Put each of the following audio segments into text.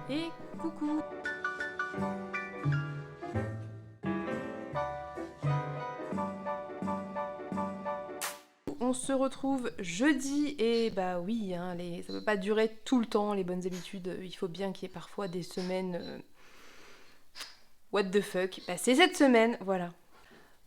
Et coucou! On se retrouve jeudi et bah oui, hein, ça peut pas durer tout le temps les bonnes habitudes. Il faut bien qu'il y ait parfois des semaines what the fuck. Bah, c'est cette semaine, voilà.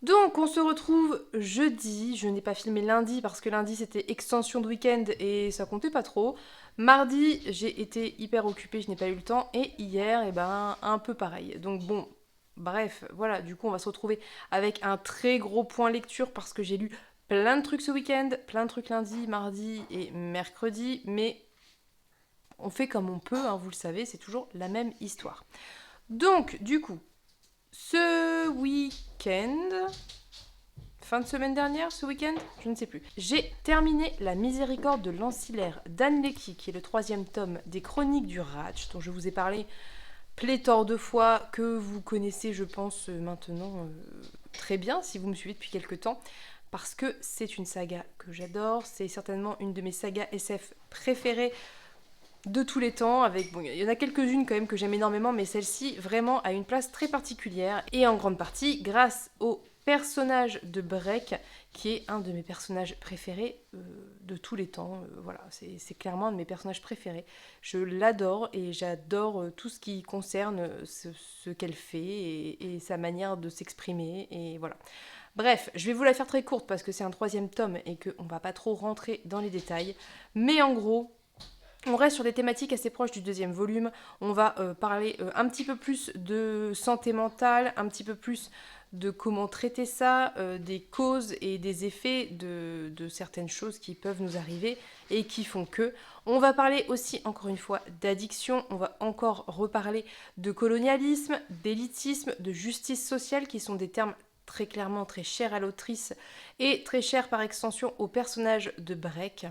Donc on se retrouve jeudi. Je n'ai pas filmé lundi parce que lundi c'était extension de week-end et ça comptait pas trop. Mardi j'ai été hyper occupée, je n'ai pas eu le temps. Et hier, et ben un peu pareil. Donc bon, bref, voilà. Du coup on va se retrouver avec un très gros point lecture parce que j'ai lu plein de trucs ce week-end, plein de trucs lundi, mardi et mercredi, mais on fait comme on peut, hein, vous le savez, c'est toujours la même histoire. Donc, du coup, ce week-end, fin de semaine dernière, ce week-end, je ne sais plus, j'ai terminé La Miséricorde de l'Ancillaire d'Anne Lecky, qui est le 3e tome des Chroniques du Ratch, dont je vous ai parlé pléthore de fois, que vous connaissez, je pense, maintenant très bien, si vous me suivez depuis quelques temps, parce que c'est une saga que j'adore, c'est certainement une de mes sagas SF préférées de tous les temps, avec, bon, il y en a quelques-unes quand même que j'aime énormément, mais celle-ci vraiment a une place très particulière, et en grande partie grâce au personnage de Breck, qui est un de mes personnages préférés de tous les temps. Voilà, c'est clairement un de mes personnages préférés. Je l'adore et j'adore tout ce qui concerne ce qu'elle fait et sa manière de s'exprimer, et voilà. Bref, je vais vous la faire très courte parce que c'est un 3e tome et qu'on va pas trop rentrer dans les détails, mais en gros, on reste sur des thématiques assez proches du 2e volume. On va parler un petit peu plus de santé mentale, un petit peu plus de comment traiter ça, des causes et des effets de certaines choses qui peuvent nous arriver et qui font que. On va parler aussi, encore une fois, d'addiction. On va encore reparler de colonialisme, d'élitisme, de justice sociale, qui sont des termes très clairement très chers à l'autrice et très chers par extension au personnage de Breck.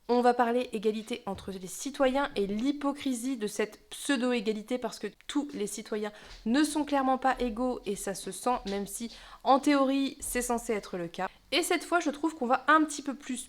On va parler égalité entre les citoyens et l'hypocrisie de cette pseudo-égalité parce que tous les citoyens ne sont clairement pas égaux et ça se sent, même si en théorie c'est censé être le cas. Et cette fois je trouve qu'on va un petit peu plus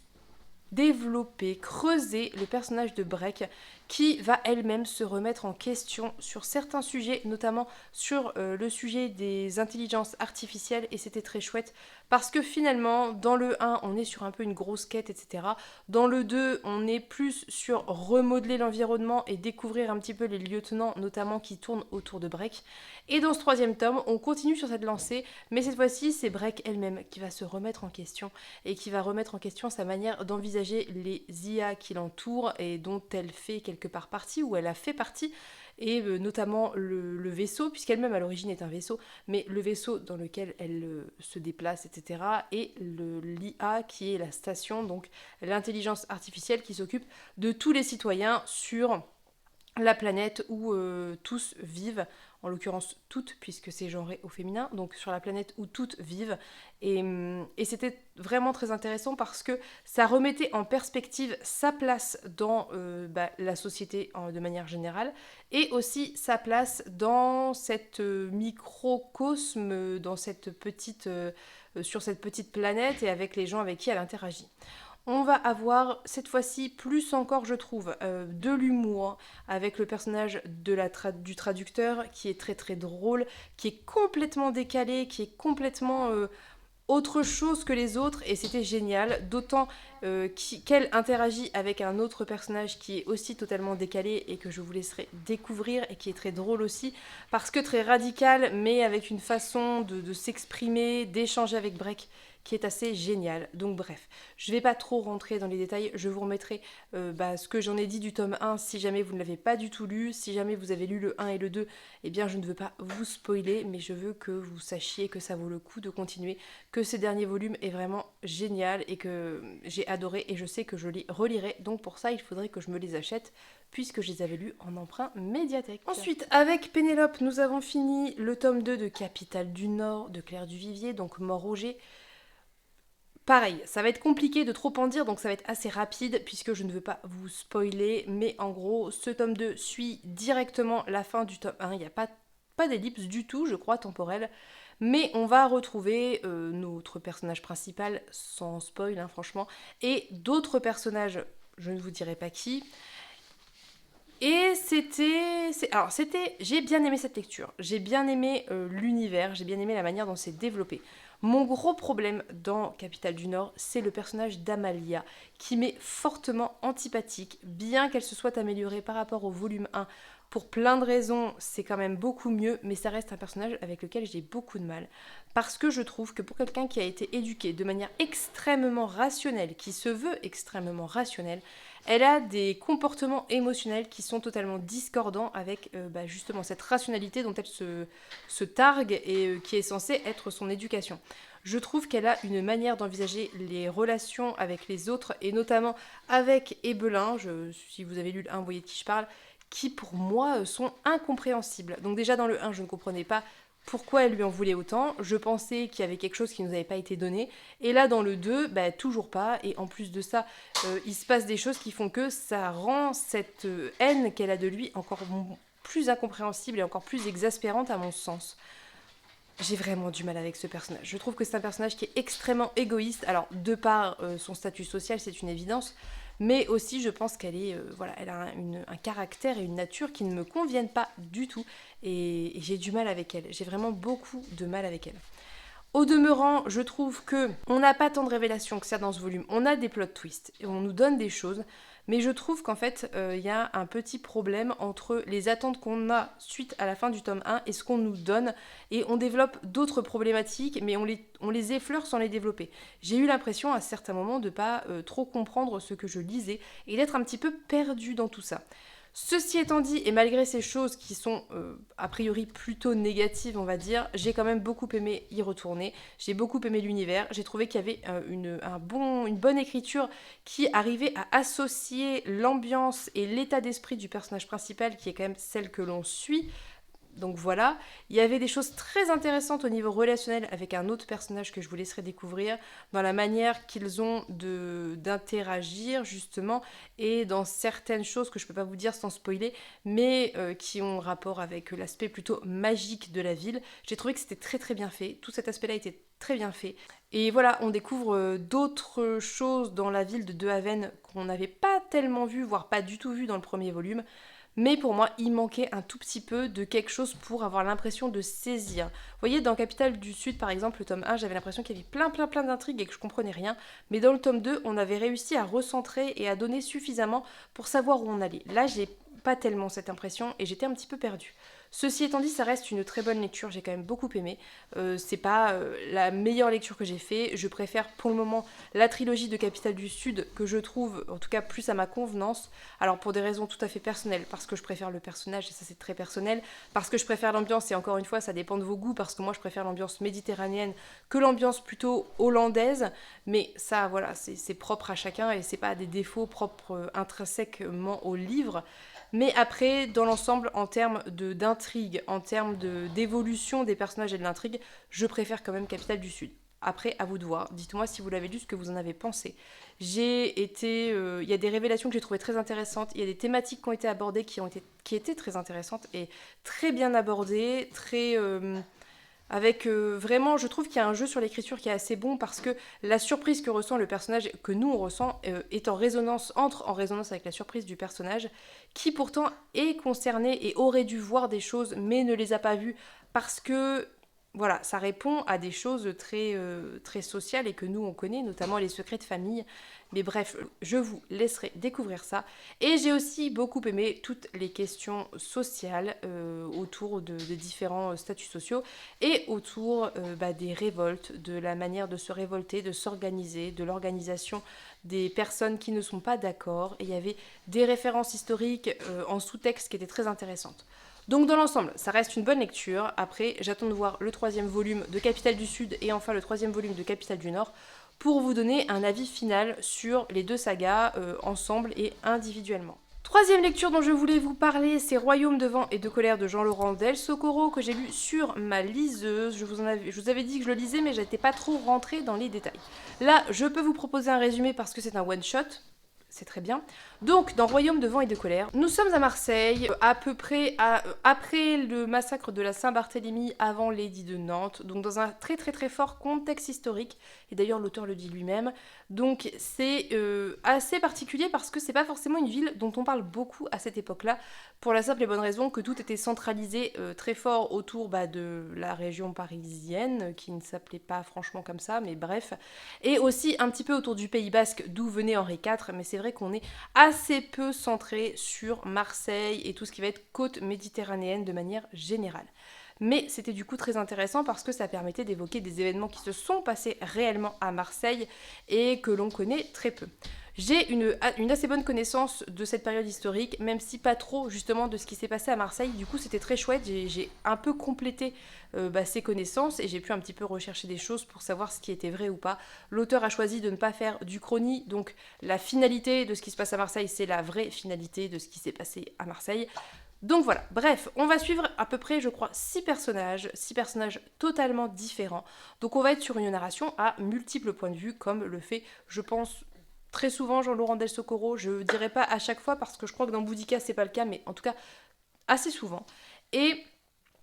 développer, creuser le personnage de Breck qui va elle-même se remettre en question sur certains sujets, notamment sur le sujet des intelligences artificielles, et c'était très chouette parce que finalement dans le 1 on est sur un peu une grosse quête, etc. Dans le 2 on est plus sur remodeler l'environnement et découvrir un petit peu les lieutenants notamment qui tournent autour de Breck, et dans ce 3e tome on continue sur cette lancée, mais cette fois-ci c'est Breck elle-même qui va se remettre en question et qui va remettre en question sa manière d'envisager les IA qui l'entourent et dont elle fait quelque part partie, ou elle a fait partie, et notamment le vaisseau, puisqu'elle-même à l'origine est un vaisseau, mais le vaisseau dans lequel elle se déplace, etc., et l'IA qui est la station, donc l'intelligence artificielle qui s'occupe de tous les citoyens sur la planète où tous vivent, en l'occurrence toutes, puisque c'est genré au féminin, donc sur la planète où toutes vivent. Et c'était vraiment très intéressant parce que ça remettait en perspective sa place dans la société de manière générale, et aussi sa place dans cette microcosme, dans cette sur cette petite planète et avec les gens avec qui elle interagit. On va avoir cette fois-ci plus encore, je trouve, de l'humour avec le personnage du traducteur qui est très très drôle, qui est complètement décalé, qui est complètement autre chose que les autres, et c'était génial, d'autant qu'elle interagit avec un autre personnage qui est aussi totalement décalé et que je vous laisserai découvrir et qui est très drôle aussi, parce que très radical, mais avec une façon de s'exprimer, d'échanger avec Breck qui est assez génial. Donc bref, je vais pas trop rentrer dans les détails, je vous remettrai ce que j'en ai dit du tome 1 si jamais vous ne l'avez pas du tout lu. Si jamais vous avez lu le 1 et le 2, eh bien je ne veux pas vous spoiler, mais je veux que vous sachiez que ça vaut le coup de continuer, que ce dernier volume est vraiment génial et que j'ai adoré, et je sais que je les relirai, donc pour ça il faudrait que je me les achète puisque je les avais lus en emprunt médiathèque. Ensuite, avec Pénélope, nous avons fini le tome 2 de Capitale du Nord de Claire Duvivier, donc Mort-Roger. Pareil, ça va être compliqué de trop en dire, donc ça va être assez rapide puisque je ne veux pas vous spoiler, mais en gros, ce tome 2 suit directement la fin du tome 1, il n'y a pas d'ellipse du tout, je crois, temporelle, mais on va retrouver notre personnage principal, sans spoil, hein, franchement, et d'autres personnages, je ne vous dirai pas qui, Et j'ai bien aimé cette lecture, j'ai bien aimé l'univers, j'ai bien aimé la manière dont c'est développé. Mon gros problème dans Capitale du Nord, c'est le personnage d'Amalia, qui m'est fortement antipathique, bien qu'elle se soit améliorée par rapport au volume 1. Pour plein de raisons, c'est quand même beaucoup mieux, mais ça reste un personnage avec lequel j'ai beaucoup de mal. Parce que je trouve que pour quelqu'un qui a été éduqué de manière extrêmement rationnelle, qui se veut extrêmement rationnelle, elle a des comportements émotionnels qui sont totalement discordants avec justement cette rationalité dont elle se targue et qui est censée être son éducation. Je trouve qu'elle a une manière d'envisager les relations avec les autres et notamment avec Ebelin, si vous avez lu le 1, vous voyez de qui je parle, qui pour moi sont incompréhensibles. Donc déjà dans le 1, je ne comprenais pas pourquoi elle lui en voulait autant. Je pensais qu'il y avait quelque chose qui ne nous avait pas été donné. Et là, dans le 2, toujours pas. Et en plus de ça, il se passe des choses qui font que ça rend cette haine qu'elle a de lui encore plus incompréhensible et encore plus exaspérante à mon sens. J'ai vraiment du mal avec ce personnage. Je trouve que c'est un personnage qui est extrêmement égoïste. Alors, de par son statut social, c'est une évidence. Mais aussi, je pense qu'elle est, elle a un caractère et une nature qui ne me conviennent pas du tout. Et j'ai du mal avec elle. J'ai vraiment beaucoup de mal avec elle. Au demeurant, je trouve que on n'a pas tant de révélations que ça dans ce volume. On a des plot twists et on nous donne des choses, mais je trouve qu'en fait, y a un petit problème entre les attentes qu'on a suite à la fin du tome 1 et ce qu'on nous donne, et on développe d'autres problématiques, mais on les effleure sans les développer. J'ai eu l'impression à certains moments de pas trop comprendre ce que je lisais et d'être un petit peu perdue dans tout ça. Ceci étant dit, et malgré ces choses qui sont a priori plutôt négatives, on va dire, j'ai quand même beaucoup aimé y retourner. J'ai beaucoup aimé l'univers. J'ai trouvé qu'il y avait une bonne écriture qui arrivait à associer l'ambiance et l'état d'esprit du personnage principal, qui est quand même celle que l'on suit. Donc voilà, il y avait des choses très intéressantes au niveau relationnel avec un autre personnage que je vous laisserai découvrir, dans la manière qu'ils ont d'interagir justement, et dans certaines choses que je ne peux pas vous dire sans spoiler, mais qui ont rapport avec l'aspect plutôt magique de la ville. J'ai trouvé que c'était très très bien fait, tout cet aspect-là était très bien fait. Et voilà, on découvre d'autres choses dans la ville de De Haven qu'on n'avait pas tellement vu, voire pas du tout vu dans le premier volume. Mais pour moi, il manquait un tout petit peu de quelque chose pour avoir l'impression de saisir. Vous voyez, dans Capitale du Sud, par exemple, le tome 1, j'avais l'impression qu'il y avait plein d'intrigues et que je comprenais rien. Mais dans le tome 2, on avait réussi à recentrer et à donner suffisamment pour savoir où on allait. Là, j'ai pas tellement cette impression et j'étais un petit peu perdue. Ceci étant dit, ça reste une très bonne lecture, j'ai quand même beaucoup aimé. C'est pas la meilleure lecture que j'ai fait. Je préfère pour le moment la trilogie de Capitale du Sud, que je trouve en tout cas plus à ma convenance. Alors pour des raisons tout à fait personnelles, parce que je préfère le personnage, et ça c'est très personnel, parce que je préfère l'ambiance, et encore une fois ça dépend de vos goûts, parce que moi je préfère l'ambiance méditerranéenne que l'ambiance plutôt hollandaise, mais ça voilà, c'est propre à chacun, et c'est pas des défauts propres intrinsèquement au livre. Mais après, dans l'ensemble, en termes d'intrigue, en termes d'évolution des personnages et de l'intrigue, je préfère quand même Capitale du Sud. Après, à vous de voir. Dites-moi si vous l'avez lu, ce que vous en avez pensé. Il y a des révélations que j'ai trouvées très intéressantes. Il y a des thématiques qui ont été abordées qui étaient très intéressantes et très bien abordées, avec vraiment, je trouve qu'il y a un jeu sur l'écriture qui est assez bon, parce que la surprise que ressent le personnage, que nous on ressent, entre en résonance avec la surprise du personnage, qui pourtant est concerné et aurait dû voir des choses mais ne les a pas vues, parce que voilà, ça répond à des choses très sociales et que nous on connaît, notamment les secrets de famille. Mais bref, je vous laisserai découvrir ça. Et j'ai aussi beaucoup aimé toutes les questions sociales autour de différents statuts sociaux et autour des révoltes, de la manière de se révolter, de s'organiser, de l'organisation des personnes qui ne sont pas d'accord. Et il y avait des références historiques en sous-texte qui étaient très intéressantes. Donc dans l'ensemble, ça reste une bonne lecture. Après, j'attends de voir le 3e volume de Capitale du Sud et enfin le 3e volume de Capitale du Nord pour vous donner un avis final sur les deux sagas ensemble et individuellement. 3e lecture dont je voulais vous parler, c'est Royaume de vent et de colère de Jean-Laurent Del Socorro, que j'ai lu sur ma liseuse. Je vous avais dit que je le lisais, mais j'étais pas trop rentrée dans les détails. Là, je peux vous proposer un résumé parce que c'est un one-shot. c'est très bien. Donc, dans Royaume de vent et de colère, nous sommes à Marseille, à peu près après le massacre de la Saint-Barthélemy, avant l'édit de Nantes, donc dans un très très très fort contexte historique, et d'ailleurs l'auteur le dit lui-même. Donc c'est assez particulier parce que c'est pas forcément une ville dont on parle beaucoup à cette époque-là, pour la simple et bonne raison que tout était centralisé très fort autour de la région parisienne, qui ne s'appelait pas franchement comme ça, mais bref, et aussi un petit peu autour du Pays Basque, d'où venait Henri IV, mais c'est vrai qu'on est assez peu centré sur Marseille et tout ce qui va être côte méditerranéenne de manière générale. Mais c'était du coup très intéressant parce que ça permettait d'évoquer des événements qui se sont passés réellement à Marseille et que l'on connaît très peu. J'ai une assez bonne connaissance de cette période historique, même si pas trop justement de ce qui s'est passé à Marseille. Du coup, c'était très chouette. J'ai un peu complété ces connaissances et j'ai pu un petit peu rechercher des choses pour savoir ce qui était vrai ou pas. L'auteur a choisi de ne pas faire du chrony, donc la finalité de ce qui se passe à Marseille, c'est la vraie finalité de ce qui s'est passé à Marseille. Donc voilà, bref, on va suivre à peu près, je crois, 6 personnages totalement différents. Donc on va être sur une narration à multiples points de vue, comme le fait, je pense, très souvent Jean-Laurent Del Socorro. Je dirais pas à chaque fois parce que je crois que dans Boudica c'est pas le cas, mais en tout cas assez souvent. Et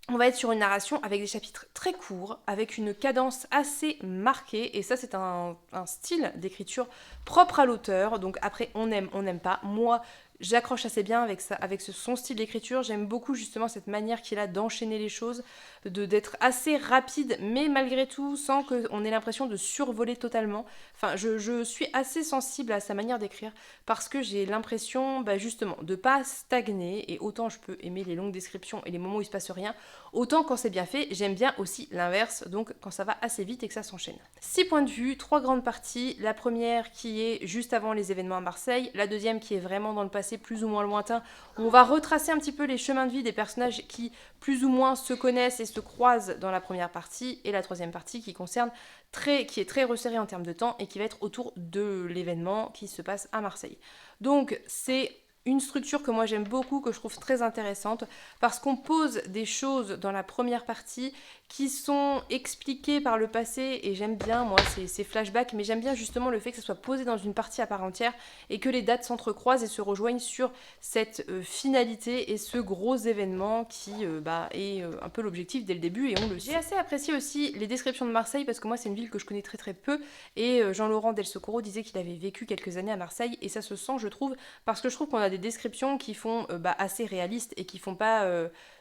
on va être sur une narration avec des chapitres très courts, avec une cadence assez marquée, et ça c'est un style d'écriture propre à l'auteur, donc après on aime, on n'aime pas. Moi, j'accroche assez bien avec son style d'écriture, j'aime beaucoup justement cette manière qu'il a d'enchaîner les choses, d'être assez rapide, mais malgré tout sans qu'on ait l'impression de survoler totalement. Enfin, je suis assez sensible à sa manière d'écrire, parce que j'ai l'impression justement de pas stagner, et autant je peux aimer les longues descriptions et les moments où il se passe rien, autant quand c'est bien fait, j'aime bien aussi l'inverse, donc quand ça va assez vite et que ça s'enchaîne. 6 points de vue, 3 grandes parties. La première qui est juste avant les événements à Marseille, la deuxième qui est vraiment dans le passé plus ou moins lointain. On va retracer un petit peu les chemins de vie des personnages qui plus ou moins se connaissent et se croisent dans la première partie, et la troisième partie qui est très resserrée en termes de temps et qui va être autour de l'événement qui se passe à Marseille. Donc c'est une structure que moi j'aime beaucoup, que je trouve très intéressante, parce qu'on pose des choses dans la première partie qui sont expliquées par le passé, et j'aime bien moi ces flashbacks, mais j'aime bien justement le fait que ça soit posé dans une partie à part entière et que les dates s'entrecroisent et se rejoignent sur cette finalité et ce gros événement qui est un peu l'objectif dès le début, et on le sait. J'ai assez apprécié aussi les descriptions de Marseille, parce que moi c'est une ville que je connais très très peu, et Jean-Laurent Del Socorro disait qu'il avait vécu quelques années à Marseille, et ça se sent je trouve, parce que je trouve qu'on a des descriptions qui font assez réalistes et qui font pas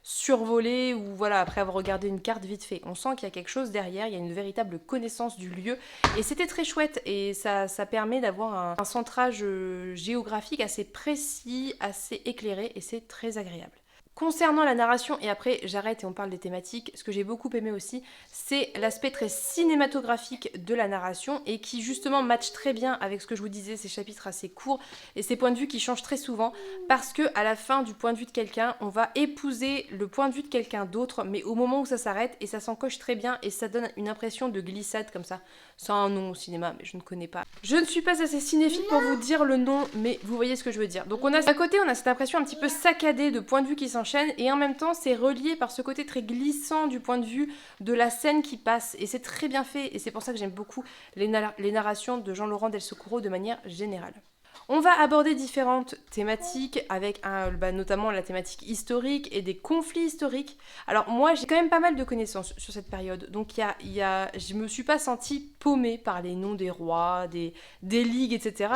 survoler ou voilà après avoir regardé une carte vite fait. On sent qu'il y a quelque chose derrière, il y a une véritable connaissance du lieu, et c'était très chouette, et ça permet d'avoir un centrage géographique assez précis, assez éclairé, et c'est très agréable. Concernant la narration, et après j'arrête et on parle des thématiques, ce que j'ai beaucoup aimé aussi, c'est l'aspect très cinématographique de la narration, et qui justement match très bien avec ce que je vous disais, ces chapitres assez courts et ces points de vue qui changent très souvent, parce que à la fin du point de vue de quelqu'un, on va épouser le point de vue de quelqu'un d'autre, mais au moment où ça s'arrête, et ça s'encoche très bien, et ça donne une impression de glissade comme ça. Ça a un nom au cinéma, mais je ne connais pas. Je ne suis pas assez cinéphile pour vous dire le nom, mais vous voyez ce que je veux dire. Donc d'un côté, on a cette impression un petit peu saccadée de points de vue qui s'enchaînent, et en même temps, c'est relié par ce côté très glissant du point de vue de la scène qui passe, et c'est très bien fait, et c'est pour ça que j'aime beaucoup les narrations de Jean-Laurent Del Socorro de manière générale. On va aborder différentes thématiques, avec notamment la thématique historique et des conflits historiques. Alors moi j'ai quand même pas mal de connaissances sur cette période, donc je me suis pas sentie paumée par les noms des rois, des ligues, etc.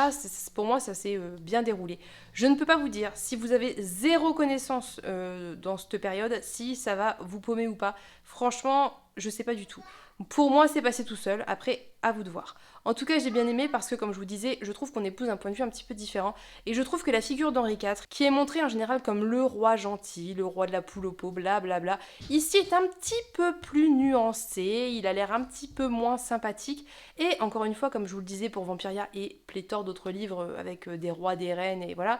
Pour moi ça s'est bien déroulé. Je ne peux pas vous dire si vous avez zéro connaissance dans cette période, si ça va vous paumer ou pas. Franchement, je sais pas du tout. Pour moi, c'est passé tout seul. Après, à vous de voir. En tout cas, j'ai bien aimé parce que, comme je vous disais, je trouve qu'on épouse un point de vue un petit peu différent. Et je trouve que la figure d'Henri IV, qui est montrée en général comme le roi gentil, le roi de la poule au pot, blablabla, ici est un petit peu plus nuancé. Il a l'air un petit peu moins sympathique. Et encore une fois, comme je vous le disais pour Vampiria et pléthore d'autres livres avec des rois, des reines, et voilà,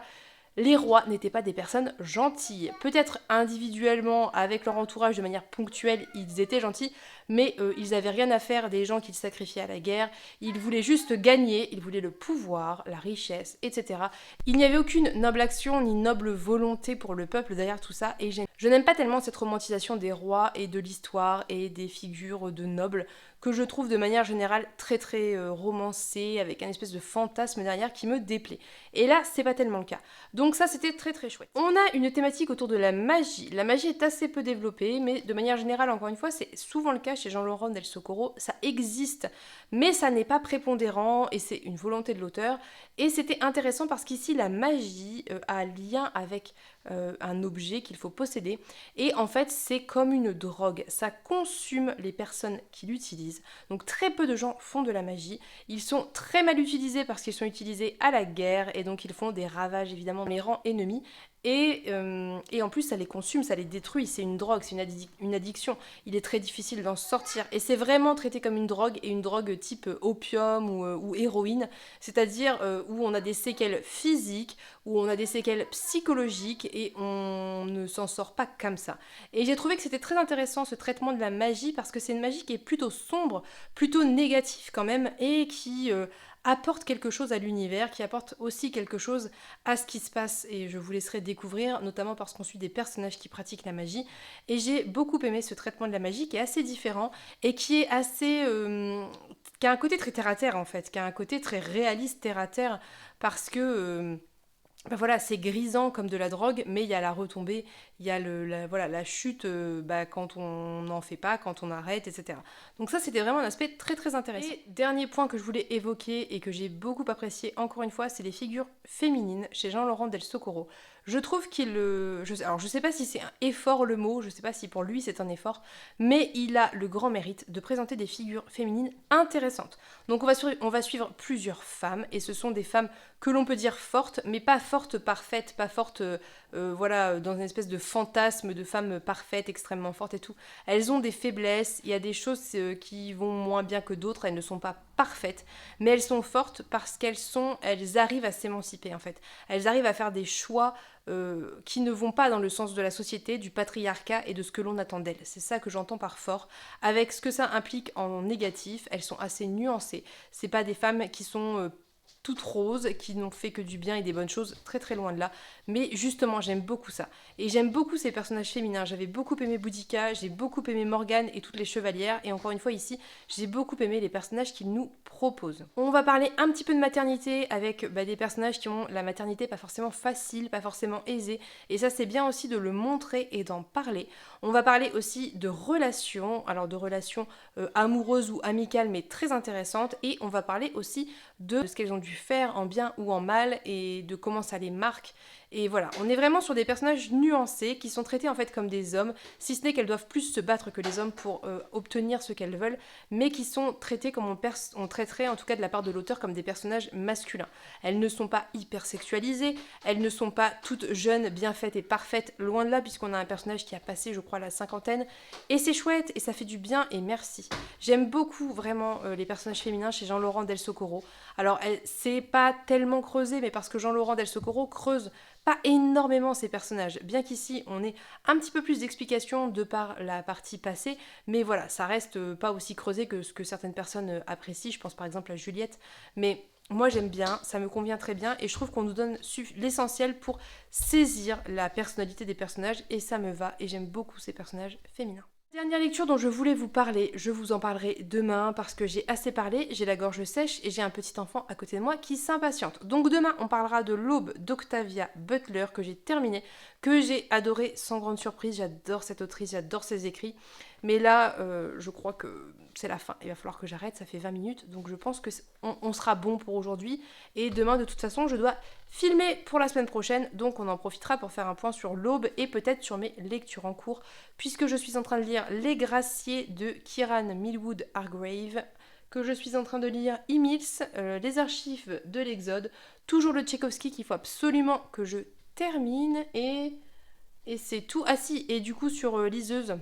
les rois n'étaient pas des personnes gentilles. Peut-être individuellement, avec leur entourage de manière ponctuelle, ils étaient gentils, mais ils n'avaient rien à faire des gens qu'ils sacrifiaient à la guerre. Ils voulaient juste gagner, ils voulaient le pouvoir, la richesse, etc. Il n'y avait aucune noble action ni noble volonté pour le peuple derrière tout ça, et je n'aime pas tellement cette romantisation des rois et de l'histoire et des figures de nobles que je trouve de manière générale très très romancée, avec un espèce de fantasme derrière qui me déplaît. Et là, c'est pas tellement le cas. Donc ça, c'était très très chouette. On a une thématique autour de la magie. La magie est assez peu développée, mais de manière générale, encore une fois, c'est souvent le cas chez Jean-Laurent Del Socorro. Ça existe, mais ça n'est pas prépondérant, et c'est une volonté de l'auteur. Et c'était intéressant parce qu'ici, la magie a lien avec un objet qu'il faut posséder. Et en fait, c'est comme une drogue. Ça consume les personnes qui l'utilisent. Donc très peu de gens font de la magie. Ils sont très mal utilisés parce qu'ils sont utilisés à la guerre et donc ils font des ravages évidemment dans les rangs ennemis. Et en plus, ça les consume, ça les détruit. C'est une drogue, c'est une addiction. Il est très difficile d'en sortir. Et c'est vraiment traité comme une drogue, et une drogue type opium ou héroïne. C'est-à-dire où on a des séquelles physiques, où on a des séquelles psychologiques, et on ne s'en sort pas comme ça. Et j'ai trouvé que c'était très intéressant ce traitement de la magie, parce que c'est une magie qui est plutôt sombre, plutôt négative quand même, et qui apporte quelque chose à l'univers, qui apporte aussi quelque chose à ce qui se passe, et je vous laisserai découvrir, notamment parce qu'on suit des personnages qui pratiquent la magie, et j'ai beaucoup aimé ce traitement de la magie qui est assez différent, et qui est assez... qui a un côté très terre-à-terre en fait, qui a un côté très réaliste terre-à-terre, parce que... ben voilà, c'est grisant comme de la drogue, mais il y a la retombée, il y a la chute quand on n'en fait pas, quand on arrête, etc. Donc ça, c'était vraiment un aspect très très intéressant. Et dernier point que je voulais évoquer et que j'ai beaucoup apprécié, encore une fois, c'est les figures féminines chez Jean-Laurent Del Socorro. Je trouve qu'il... alors je sais pas si c'est un effort le mot, je sais pas si pour lui c'est un effort, mais il a le grand mérite de présenter des figures féminines intéressantes. Donc on va suivre plusieurs femmes, et ce sont des femmes que l'on peut dire fortes, mais pas fortes parfaites, pas fortes dans une espèce de fantasme de femmes parfaites, extrêmement fortes et tout. Elles ont des faiblesses, il y a des choses qui vont moins bien que d'autres, elles ne sont pas parfaites, mais elles sont fortes parce elles arrivent à s'émanciper en fait. Elles arrivent à faire des choix qui ne vont pas dans le sens de la société, du patriarcat et de ce que l'on attend d'elles. C'est ça que j'entends par fort. Avec ce que ça implique en négatif, elles sont assez nuancées. C'est pas des femmes qui sont toutes roses, qui n'ont fait que du bien et des bonnes choses, très très loin de là. Mais justement, j'aime beaucoup ça. Et j'aime beaucoup ces personnages féminins. J'avais beaucoup aimé Boudica, j'ai beaucoup aimé Morgane et toutes les chevalières. Et encore une fois ici, j'ai beaucoup aimé les personnages qu'ils nous proposent. On va parler un petit peu de maternité avec des personnages qui ont la maternité pas forcément facile, pas forcément aisée. Et ça, c'est bien aussi de le montrer et d'en parler. On va parler aussi de relations, alors de relations amoureuses ou amicales, mais très intéressantes. Et on va parler aussi de ce qu'elles ont dû faire en bien ou en mal et de comment ça les marque. Et voilà, on est vraiment sur des personnages nuancés qui sont traités en fait comme des hommes, si ce n'est qu'elles doivent plus se battre que les hommes pour obtenir ce qu'elles veulent, mais qui sont traités comme on traiterait en tout cas de la part de l'auteur comme des personnages masculins. Elles ne sont pas hyper sexualisées, elles ne sont pas toutes jeunes, bien faites et parfaites, loin de là, puisqu'on a un personnage qui a passé je crois la cinquantaine, et c'est chouette et ça fait du bien et merci. J'aime beaucoup vraiment les personnages féminins chez Jean-Laurent Del Socorro. Alors c'est pas tellement creusé, mais parce que Jean-Laurent Del Socorro creuse pas énormément ces personnages, bien qu'ici on ait un petit peu plus d'explications de par la partie passée, mais voilà, ça reste pas aussi creusé que ce que certaines personnes apprécient, je pense par exemple à Juliette, mais moi j'aime bien, ça me convient très bien, et je trouve qu'on nous donne l'essentiel pour saisir la personnalité des personnages, et ça me va, et j'aime beaucoup ces personnages féminins. Dernière lecture dont je voulais vous parler, je vous en parlerai demain parce que j'ai assez parlé, j'ai la gorge sèche et j'ai un petit enfant à côté de moi qui s'impatiente. Donc demain on parlera de l'Aube d'Octavia Butler que j'ai terminé, que j'ai adoré sans grande surprise, j'adore cette autrice, j'adore ses écrits. Mais là je crois que c'est la fin, il va falloir que j'arrête, ça fait 20 minutes, donc je pense que on sera bon pour aujourd'hui. Et demain de toute façon je dois filmer pour la semaine prochaine, donc on en profitera pour faire un point sur l'Aube et peut-être sur mes lectures en cours, puisque je suis en train de lire Les Graciers de Kieran Millwood Hargrave, que je suis en train de lire Emils, Les Archives de l'Exode, toujours le Tchaïkovski qu'il faut absolument que je termine, et c'est tout. Ah si, et du coup sur Liseuse,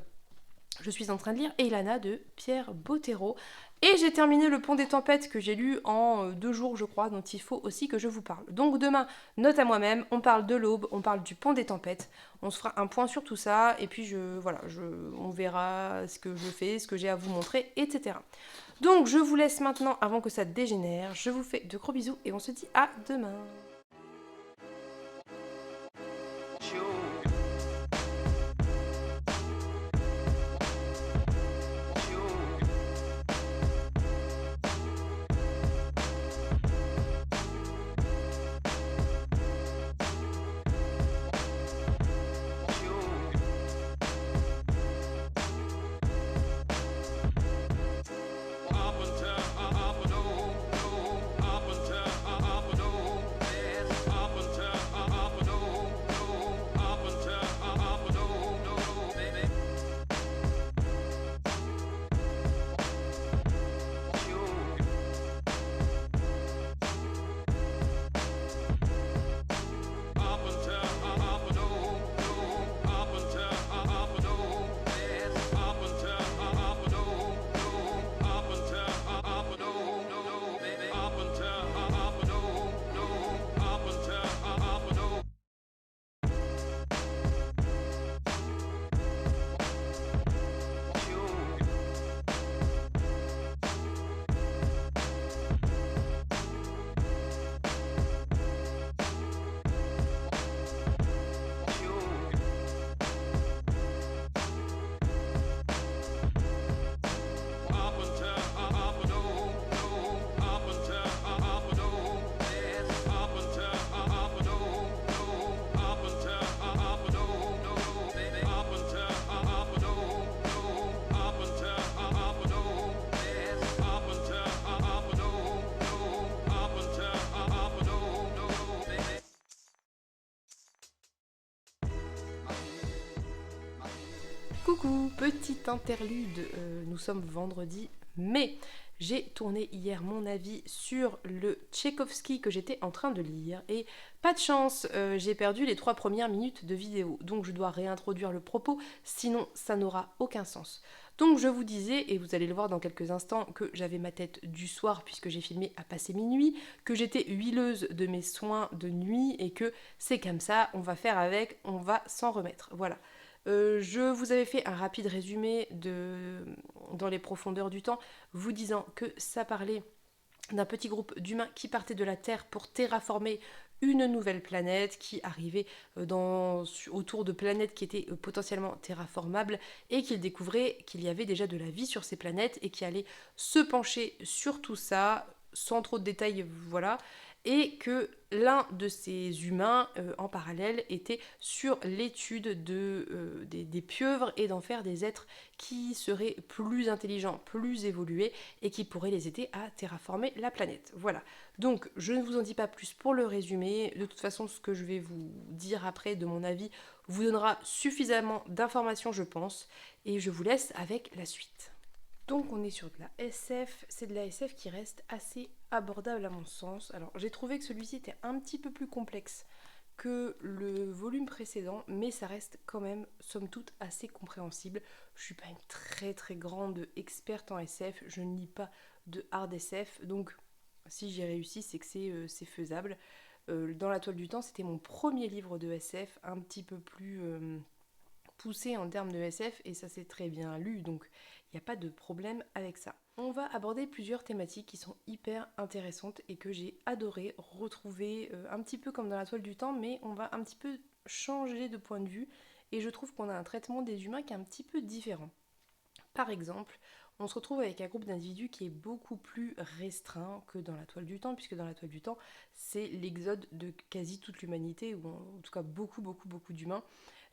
je suis en train de lire Elana de Pierre Bottero. Et j'ai terminé Le Pont des Tempêtes que j'ai lu en 2 jours je crois, dont il faut aussi que je vous parle. Donc demain, note à moi-même, on parle de l'Aube, on parle du Pont des Tempêtes, on se fera un point sur tout ça, et puis on verra ce que je fais, ce que j'ai à vous montrer, etc. Donc je vous laisse maintenant avant que ça dégénère, je vous fais de gros bisous et on se dit à demain. Coucou, petite interlude, nous sommes vendredi, mais j'ai tourné hier mon avis sur le Tchaïkovski que j'étais en train de lire et pas de chance, j'ai perdu les 3 premières minutes de vidéo, donc je dois réintroduire le propos, sinon ça n'aura aucun sens. Donc je vous disais, et vous allez le voir dans quelques instants, que j'avais ma tête du soir puisque j'ai filmé à passer minuit, que j'étais huileuse de mes soins de nuit et que c'est comme ça, on va faire avec, on va s'en remettre, voilà. Je vous avais fait un rapide résumé dans les profondeurs du temps, vous disant que ça parlait d'un petit groupe d'humains qui partaient de la Terre pour terraformer une nouvelle planète qui arrivait autour de planètes qui étaient potentiellement terraformables et qu'ils découvraient qu'il y avait déjà de la vie sur ces planètes et qui allaient se pencher sur tout ça sans trop de détails, voilà, et que l'un de ces humains en parallèle était sur l'étude des pieuvres et d'en faire des êtres qui seraient plus intelligents, plus évolués et qui pourraient les aider à terraformer la planète. Voilà. Donc je ne vous en dis pas plus pour le résumé. De toute façon, ce que je vais vous dire après de mon avis vous donnera suffisamment d'informations, je pense, et je vous laisse avec la suite. Donc on est sur de la SF, c'est de la SF qui reste assez abordable à mon sens. Alors j'ai trouvé que celui-ci était un petit peu plus complexe que le volume précédent, mais ça reste quand même, somme toute, assez compréhensible. Je suis pas une très très grande experte en SF, je ne lis pas de hard SF, donc si j'ai réussi, c'est que c'est faisable. Dans la toile du temps, c'était mon premier livre de SF, un petit peu plus poussé en termes de SF, et ça s'est très bien lu, donc il n'y a pas de problème avec ça. On va aborder plusieurs thématiques qui sont hyper intéressantes et que j'ai adoré retrouver un petit peu comme dans la toile du temps, mais on va un petit peu changer de point de vue et je trouve qu'on a un traitement des humains qui est un petit peu différent. Par exemple, on se retrouve avec un groupe d'individus qui est beaucoup plus restreint que dans la toile du temps, puisque dans la toile du temps, c'est l'exode de quasi toute l'humanité, ou en tout cas beaucoup d'humains.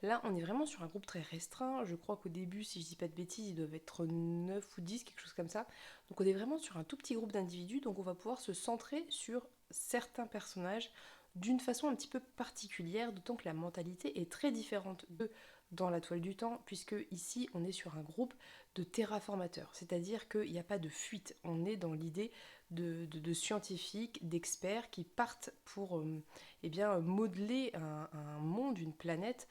Là, on est vraiment sur un groupe très restreint. Je crois qu'au début, si je dis pas de bêtises, ils doivent être 9 ou 10, quelque chose comme ça. Donc on est vraiment sur un tout petit groupe d'individus, donc on va pouvoir se centrer sur certains personnages d'une façon un petit peu particulière, d'autant que la mentalité est très différente de dans la toile du temps, puisque ici on est sur un groupe de terraformateurs, c'est-à-dire qu'il n'y a pas de fuite, on est dans l'idée de scientifiques, d'experts qui partent pour modeler un monde, une planète,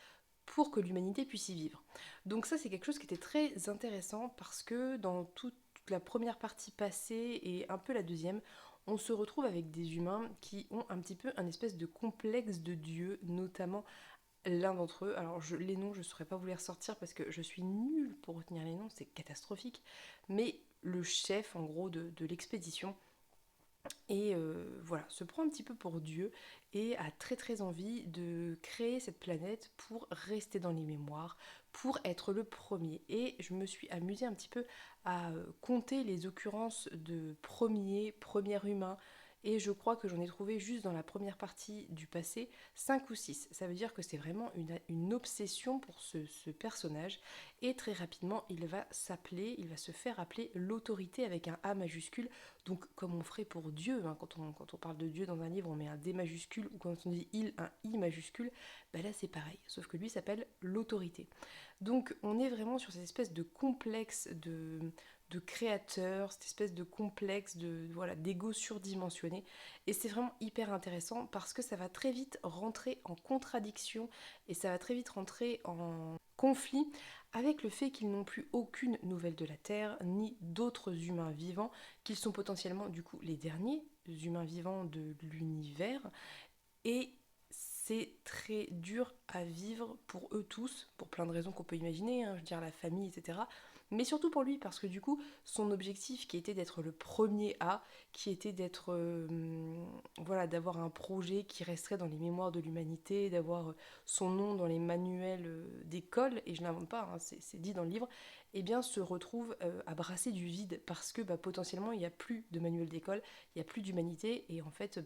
pour que l'humanité puisse y vivre. Donc ça c'est quelque chose qui était très intéressant parce que dans toute la première partie passée et un peu la deuxième, on se retrouve avec des humains qui ont un petit peu un espèce de complexe de Dieu, notamment l'un d'entre eux. Alors les noms, je ne saurais pas vous les ressortir parce que je suis nulle pour retenir les noms, c'est catastrophique. Mais le chef, en gros, de l'expédition, et voilà, se prend un petit peu pour Dieu et a très très envie de créer cette planète pour rester dans les mémoires, pour être le premier. Et je me suis amusée un petit peu à compter les occurrences de premier humain. Et je crois que j'en ai trouvé juste dans la première partie du passé 5 ou 6. Ça veut dire que c'est vraiment une obsession pour ce personnage. Et très rapidement, il va se faire appeler l'autorité avec un A majuscule. Donc comme on ferait pour Dieu, hein, quand on parle de Dieu dans un livre, on met un D majuscule, ou quand on dit il, un I majuscule, bah là c'est pareil, sauf que lui s'appelle l'autorité. Donc on est vraiment sur cette espèce de complexe de créateur, cette espèce de complexe d'ego surdimensionné. Et c'est vraiment hyper intéressant parce que ça va très vite rentrer en contradiction et ça va très vite rentrer en conflit avec le fait qu'ils n'ont plus aucune nouvelle de la Terre, ni d'autres humains vivants, qu'ils sont potentiellement du coup les derniers humains vivants de l'univers. Et c'est très dur à vivre pour eux tous, pour plein de raisons qu'on peut imaginer, hein, je veux dire la famille, etc. Mais surtout pour lui, parce que du coup, son objectif qui était d'être le premier A, qui était d'avoir un projet qui resterait dans les mémoires de l'humanité, d'avoir son nom dans les manuels d'école, et je n'invente pas, hein, c'est dit dans le livre, eh bien se retrouve à brasser du vide, parce que potentiellement il n'y a plus de manuel d'école, il n'y a plus d'humanité, et en fait,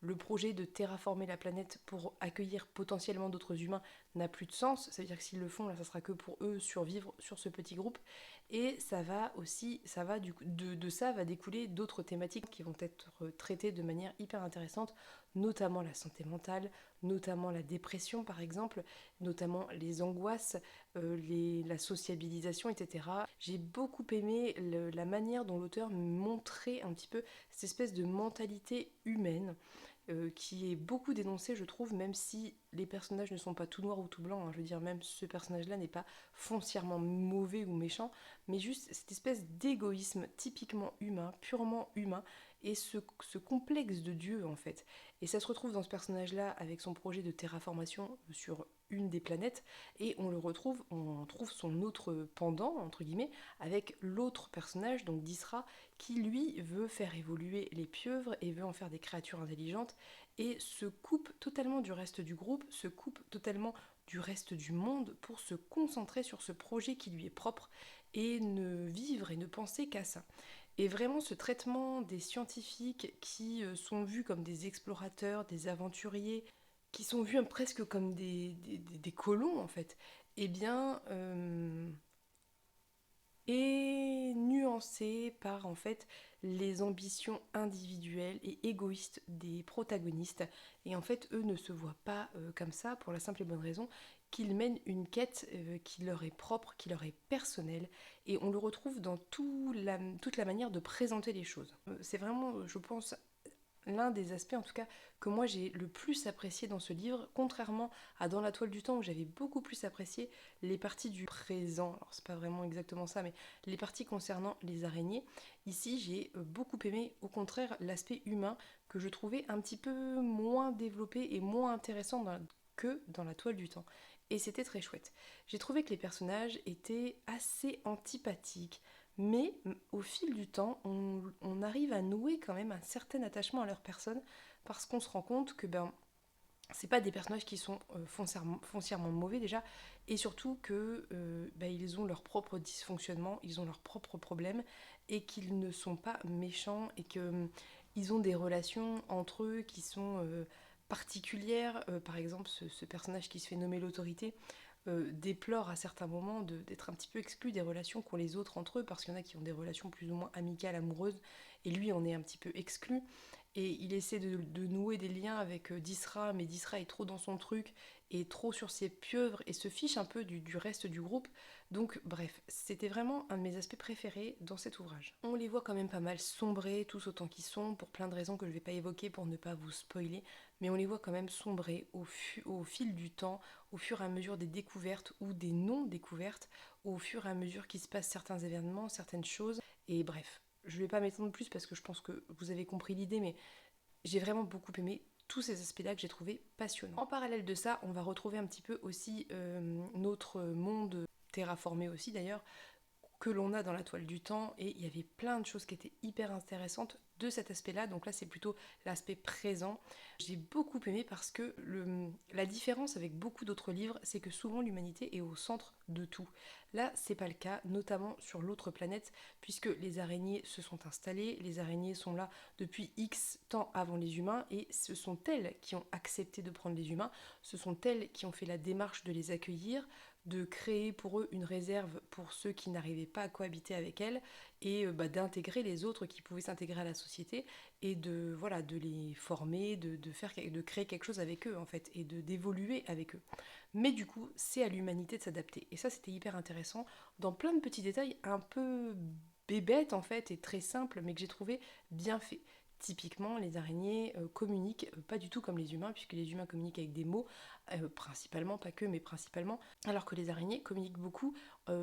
le projet de terraformer la planète pour accueillir potentiellement d'autres humains n'a plus de sens. Ça veut dire que s'ils le font, là, ça sera que pour eux survivre sur ce petit groupe. Et ça va du coup, de ça va découler d'autres thématiques qui vont être traitées de manière hyper intéressante, notamment la santé mentale, notamment la dépression par exemple, notamment les angoisses, la sociabilisation, etc. J'ai beaucoup aimé la manière dont l'auteur montrait un petit peu cette espèce de mentalité humaine qui est beaucoup dénoncée, je trouve, même si les personnages ne sont pas tout noirs ou tout blancs. Hein. Je veux dire, même ce personnage-là n'est pas foncièrement mauvais ou méchant, mais juste cette espèce d'égoïsme typiquement humain, purement humain, et ce complexe de Dieu, en fait. Et ça se retrouve dans ce personnage-là avec son projet de terraformation sur une des planètes, et on trouve son autre pendant, entre guillemets, avec l'autre personnage, donc d'Isra, qui lui veut faire évoluer les pieuvres et veut en faire des créatures intelligentes et se coupe totalement du reste du groupe, se coupe totalement du reste du monde pour se concentrer sur ce projet qui lui est propre et ne vivre et ne penser qu'à ça. Et vraiment ce traitement des scientifiques qui sont vus comme des explorateurs, des aventuriers, qui sont vus presque comme des colons en fait, eh bien et nuancé par en fait les ambitions individuelles et égoïstes des protagonistes. Et en fait, eux ne se voient pas comme ça pour la simple et bonne raison qu'ils mènent une quête qui leur est propre, qui leur est personnelle. Et on le retrouve dans toute la manière de présenter les choses. C'est vraiment, je pense, l'un des aspects en tout cas que moi j'ai le plus apprécié dans ce livre, contrairement à Dans la toile du temps où j'avais beaucoup plus apprécié les parties du présent, alors c'est pas vraiment exactement ça, mais les parties concernant les araignées. Ici j'ai beaucoup aimé au contraire l'aspect humain que je trouvais un petit peu moins développé et moins intéressant que dans la toile du temps. Et c'était très chouette. J'ai trouvé que les personnages étaient assez antipathiques, mais au fil du temps, on arrive à nouer quand même un certain attachement à leur personne parce qu'on se rend compte que c'est pas des personnages qui sont foncièrement mauvais déjà, et surtout que ils ont leur propre dysfonctionnement, ils ont leurs propres problèmes, et qu'ils ne sont pas méchants, et que ils ont des relations entre eux qui sont particulières. Par exemple, ce personnage qui se fait nommer l'autorité déplore à certains moments d'être un petit peu exclu des relations qu'ont les autres entre eux, parce qu'il y en a qui ont des relations plus ou moins amicales, amoureuses, et lui en est un petit peu exclu. Et il essaie de nouer des liens avec Disra, mais Disra est trop dans son truc, et trop sur ses pieuvres, et se fiche un peu du reste du groupe. Donc bref, c'était vraiment un de mes aspects préférés dans cet ouvrage. On les voit quand même pas mal sombrer, tous autant qu'ils sont, pour plein de raisons que je ne vais pas évoquer pour ne pas vous spoiler, mais on les voit quand même sombrer au fil du temps, au fur et à mesure des découvertes ou des non-découvertes, au fur et à mesure qu'il se passe certains événements, certaines choses, et bref. Je ne vais pas m'étendre plus parce que je pense que vous avez compris l'idée, mais j'ai vraiment beaucoup aimé tous ces aspects-là que j'ai trouvé passionnants. En parallèle de ça, on va retrouver un petit peu aussi notre monde terraformé aussi d'ailleurs, que l'on a dans la toile du temps, et il y avait plein de choses qui étaient hyper intéressantes de cet aspect-là. Donc là, c'est plutôt l'aspect présent. J'ai beaucoup aimé parce que la différence avec beaucoup d'autres livres, c'est que souvent l'humanité est au centre de tout. Là, c'est pas le cas, notamment sur l'autre planète, puisque les araignées se sont installées, les araignées sont là depuis X temps avant les humains, et ce sont elles qui ont accepté de prendre les humains, ce sont elles qui ont fait la démarche de les accueillir, de créer pour eux une réserve pour ceux qui n'arrivaient pas à cohabiter avec elles, et d'intégrer les autres qui pouvaient s'intégrer à la société, et de les former, de créer quelque chose avec eux en fait, et d'évoluer avec eux. Mais du coup, c'est à l'humanité de s'adapter. Et ça, c'était hyper intéressant dans plein de petits détails un peu bébêtes en fait et très simples, mais que j'ai trouvé bien fait. Typiquement, les araignées communiquent pas du tout comme les humains, puisque les humains communiquent avec des mots, principalement, pas que, mais principalement, alors que les araignées communiquent beaucoup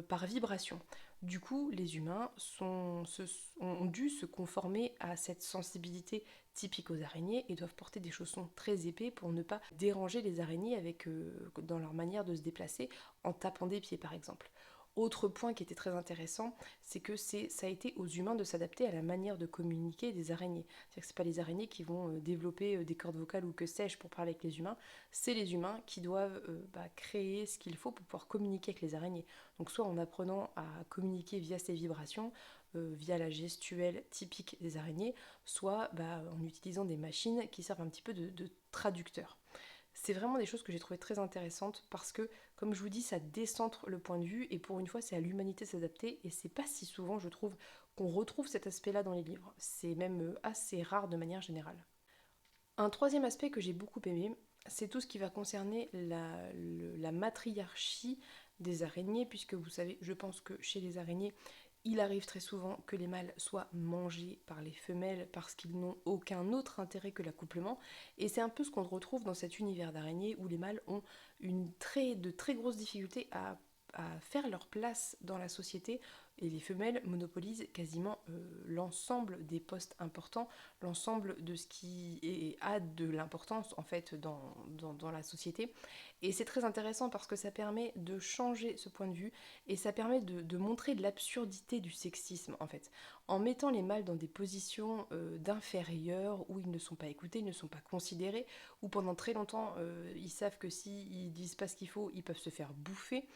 par vibration. Du coup, les humains ont dû se conformer à cette sensibilité typique aux araignées et doivent porter des chaussons très épais pour ne pas déranger les araignées dans leur manière de se déplacer en tapant des pieds par exemple. Autre point qui était très intéressant, c'est que ça a été aux humains de s'adapter à la manière de communiquer des araignées. C'est-à-dire que c'est pas les araignées qui vont développer des cordes vocales ou que sais-je pour parler avec les humains, c'est les humains qui doivent créer ce qu'il faut pour pouvoir communiquer avec les araignées. Donc soit en apprenant à communiquer via ces vibrations, via la gestuelle typique des araignées, soit en utilisant des machines qui servent un petit peu de traducteurs. C'est vraiment des choses que j'ai trouvées très intéressantes parce que, comme je vous dis, ça décentre le point de vue et pour une fois, c'est à l'humanité de s'adapter et c'est pas si souvent, je trouve, qu'on retrouve cet aspect-là dans les livres. C'est même assez rare de manière générale. Un troisième aspect que j'ai beaucoup aimé, c'est tout ce qui va concerner la matriarchie des araignées, puisque vous savez, je pense que chez les araignées, il arrive très souvent que les mâles soient mangés par les femelles parce qu'ils n'ont aucun autre intérêt que l'accouplement. Et c'est un peu ce qu'on retrouve dans cet univers d'araignées où les mâles ont de très grosses difficultés à faire leur place dans la société et les femelles monopolisent quasiment l'ensemble des postes importants, l'ensemble de ce a de l'importance en fait dans la société. Et c'est très intéressant parce que ça permet de changer ce point de vue et ça permet de montrer de l'absurdité du sexisme en fait. En mettant les mâles dans des positions d'inférieurs où ils ne sont pas écoutés, ils ne sont pas considérés, où pendant très longtemps ils savent que s'ils disent pas ce qu'il faut, ils peuvent se faire bouffer,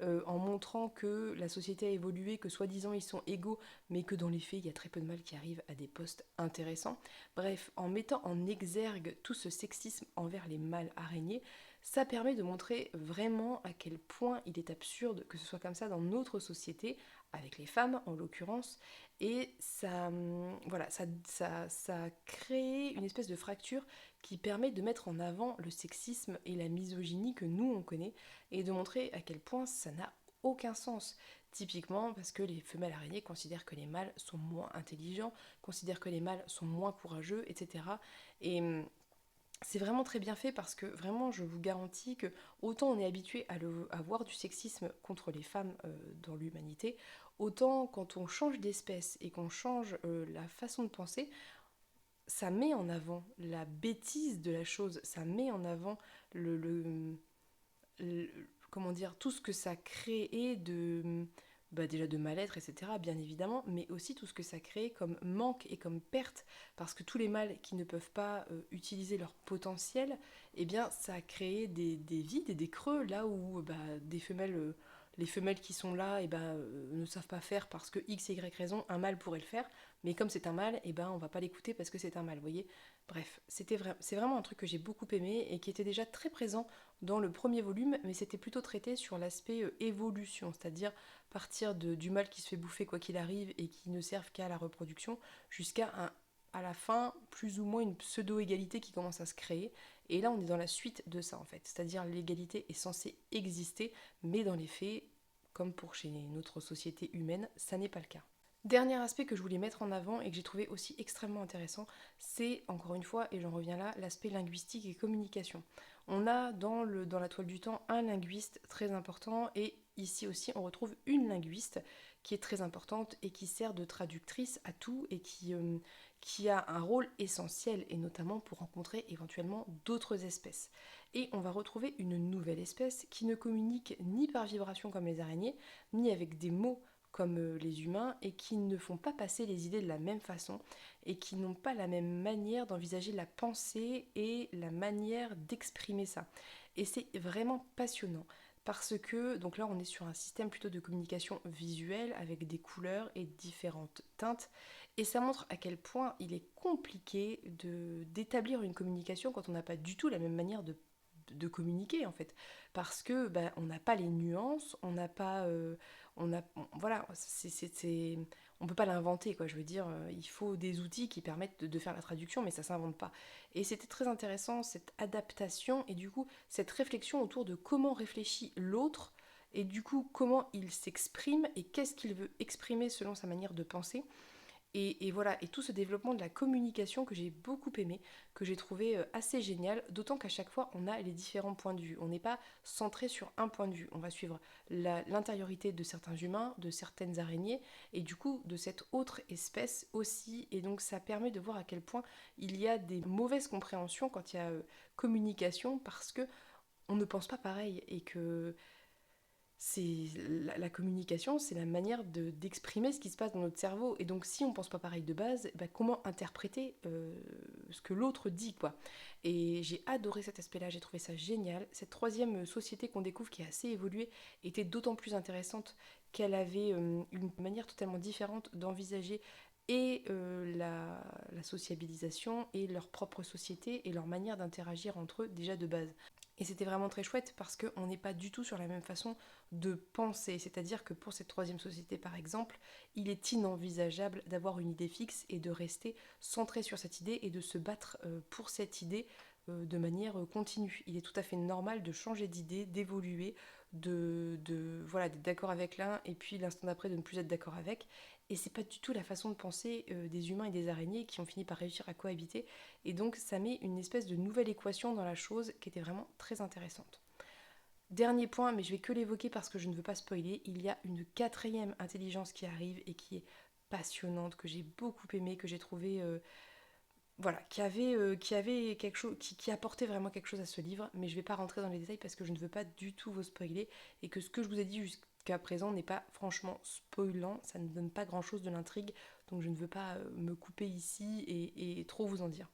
en montrant que la société a évolué, que soi-disant ils sont égaux, mais que dans les faits il y a très peu de mâles qui arrivent à des postes intéressants. Bref, en mettant en exergue tout ce sexisme envers les mâles araignées, ça permet de montrer vraiment à quel point il est absurde que ce soit comme ça dans notre société, avec les femmes en l'occurrence, et voilà, ça crée une espèce de fracture qui permet de mettre en avant le sexisme et la misogynie que nous on connaît, et de montrer à quel point ça n'a aucun sens. Typiquement parce que les femelles araignées considèrent que les mâles sont moins intelligents, considèrent que les mâles sont moins courageux, etc. Et c'est vraiment très bien fait parce que vraiment je vous garantis que autant on est habitué à voir du sexisme contre les femmes dans l'humanité, autant quand on change d'espèce et qu'on change la façon de penser, ça met en avant la bêtise de la chose, ça met en avant le- comment dire, tout ce que ça crée déjà de mal-être, etc., bien évidemment, mais aussi tout ce que ça crée comme manque et comme perte, parce que tous les mâles qui ne peuvent pas utiliser leur potentiel, eh bien, ça a créé des vides et des creux, là où les femelles qui sont là ne savent pas faire parce que X, Y raison, un mâle pourrait le faire, mais comme c'est un mâle, on va pas l'écouter parce que c'est un mâle, vous voyez. Bref, c'est vraiment un truc que j'ai beaucoup aimé et qui était déjà très présent dans le premier volume, mais c'était plutôt traité sur l'aspect évolution, c'est-à-dire partir du mâle qui se fait bouffer quoi qu'il arrive et qui ne servent qu'à la reproduction, à la fin, plus ou moins une pseudo-égalité qui commence à se créer. Et là, on est dans la suite de ça en fait, c'est-à-dire l'égalité est censée exister, mais dans les faits, comme pour chez notre société humaine, ça n'est pas le cas. Dernier aspect que je voulais mettre en avant et que j'ai trouvé aussi extrêmement intéressant, c'est encore une fois, et j'en reviens là, l'aspect linguistique et communication. On a dans la toile du temps un linguiste très important et ici aussi on retrouve une linguiste qui est très importante et qui sert de traductrice à tout et qui a un rôle essentiel et notamment pour rencontrer éventuellement d'autres espèces. Et on va retrouver une nouvelle espèce qui ne communique ni par vibration comme les araignées, ni avec des mots comme les humains et qui ne font pas passer les idées de la même façon et qui n'ont pas la même manière d'envisager la pensée et la manière d'exprimer ça. Et c'est vraiment passionnant parce que, donc là on est sur un système plutôt de communication visuelle avec des couleurs et différentes teintes et ça montre à quel point il est compliqué d'établir une communication quand on n'a pas du tout la même manière de communiquer en fait parce que on n'a pas les nuances, on n'a pas voilà, on peut pas l'inventer quoi, je veux dire, il faut des outils qui permettent de faire la traduction mais ça s'invente pas. Et c'était très intéressant cette adaptation et du coup cette réflexion autour de comment réfléchit l'autre et du coup comment il s'exprime et qu'est-ce qu'il veut exprimer selon sa manière de penser. Et voilà, et tout ce développement de la communication que j'ai beaucoup aimé, que j'ai trouvé assez génial, d'autant qu'à chaque fois on a les différents points de vue. On n'est pas centré sur un point de vue. On va suivre l'intériorité de certains humains, de certaines araignées, et du coup de cette autre espèce aussi. Et donc ça permet de voir à quel point il y a des mauvaises compréhensions quand il y a communication, parce que on ne pense pas pareil et que c'est la communication, c'est la manière d'exprimer ce qui se passe dans notre cerveau. Et donc, si on pense pas pareil de base, comment interpréter ce que l'autre dit, quoi. Et j'ai adoré cet aspect-là, j'ai trouvé ça génial. Cette troisième société qu'on découvre, qui est assez évoluée, était d'autant plus intéressante qu'elle avait une manière totalement différente d'envisager et la sociabilisation et leur propre société et leur manière d'interagir entre eux déjà de base. Et c'était vraiment très chouette parce qu'on n'est pas du tout sur la même façon de penser. C'est-à-dire que pour cette troisième société, par exemple, il est inenvisageable d'avoir une idée fixe et de rester centré sur cette idée et de se battre pour cette idée de manière continue. Il est tout à fait normal de changer d'idée, d'évoluer, voilà, d'être d'accord avec l'un et puis l'instant d'après de ne plus être d'accord avec. Et c'est pas du tout la façon de penser des humains et des araignées qui ont fini par réussir à cohabiter. Et donc ça met une espèce de nouvelle équation dans la chose qui était vraiment très intéressante. Dernier point, mais je vais que l'évoquer parce que je ne veux pas spoiler, il y a une quatrième intelligence qui arrive et qui est passionnante, que j'ai beaucoup aimée, que j'ai trouvé voilà, qui avait quelque chose, qui apportait vraiment quelque chose à ce livre, mais je vais pas rentrer dans les détails parce que je ne veux pas du tout vous spoiler et que ce que je vous ai dit jusqu'à présent n'est pas franchement spoilant, ça ne donne pas grand chose de l'intrigue, donc je ne veux pas me couper ici et trop vous en dire.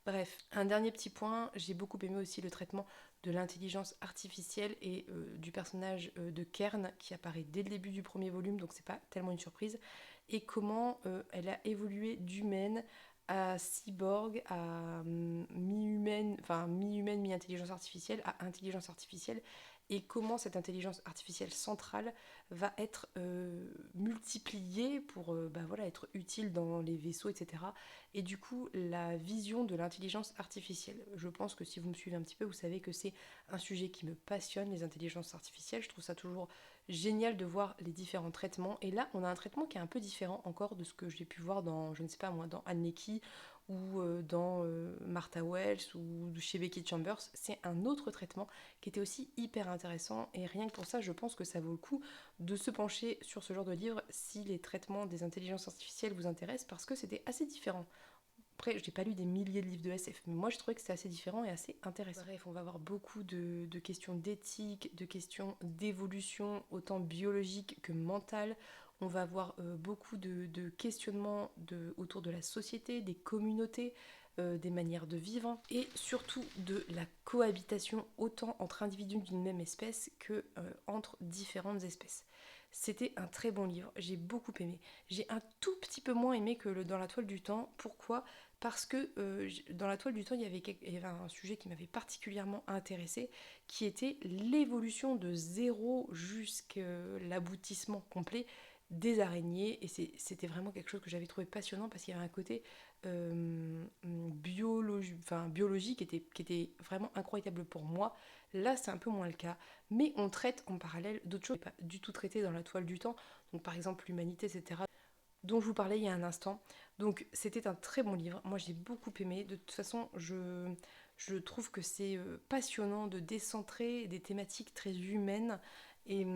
Bref, un dernier petit point, j'ai beaucoup aimé aussi le traitement de l'intelligence artificielle et du personnage de Kern qui apparaît dès le début du premier volume, donc c'est pas tellement une surprise, et comment elle a évolué d'humaine à cyborg, à mi-humaine, enfin mi-humaine, mi-intelligence artificielle, à intelligence artificielle, et comment cette intelligence artificielle centrale va être multipliée pour bah voilà, être utile dans les vaisseaux, etc. Et du coup, la vision de l'intelligence artificielle. Je pense que si vous me suivez un petit peu, vous savez que c'est un sujet qui me passionne, les intelligences artificielles. Je trouve ça toujours génial de voir les différents traitements. Et là, on a un traitement qui est un peu différent encore de ce que j'ai pu voir dans, je ne sais pas moi, dans Anne Leckie ou dans Martha Wells ou chez Becky Chambers. C'est un autre traitement qui était aussi hyper intéressant. Et rien que pour ça, je pense que ça vaut le coup de se pencher sur ce genre de livre si les traitements des intelligences artificielles vous intéressent parce que c'était assez différent. Après, je n'ai pas lu des milliers de livres de SF, mais moi je trouvais que c'était assez différent et assez intéressant. Bref, on va avoir beaucoup de questions d'éthique, de questions d'évolution, autant biologique que mentale. On va avoir beaucoup de questionnements autour de la société, des communautés, des manières de vivre, et surtout de la cohabitation autant entre individus d'une même espèce que entre différentes espèces. C'était un très bon livre, j'ai beaucoup aimé. J'ai un tout petit peu moins aimé que Dans la toile du temps. Pourquoi ? Parce que dans la toile du temps, il y avait un sujet qui m'avait particulièrement intéressé, qui était l'évolution de zéro jusqu'à l'aboutissement complet des araignées. Et c'était vraiment quelque chose que j'avais trouvé passionnant parce qu'il y avait un côté biologique qui était vraiment incroyable pour moi. Là, c'est un peu moins le cas. Mais on traite en parallèle d'autres choses pas du tout traitées dans la toile du temps. Donc par exemple l'humanité, etc., dont je vous parlais il y a un instant. Donc c'était un très bon livre, moi j'ai beaucoup aimé. De toute façon, je trouve que c'est passionnant de décentrer des thématiques très humaines, et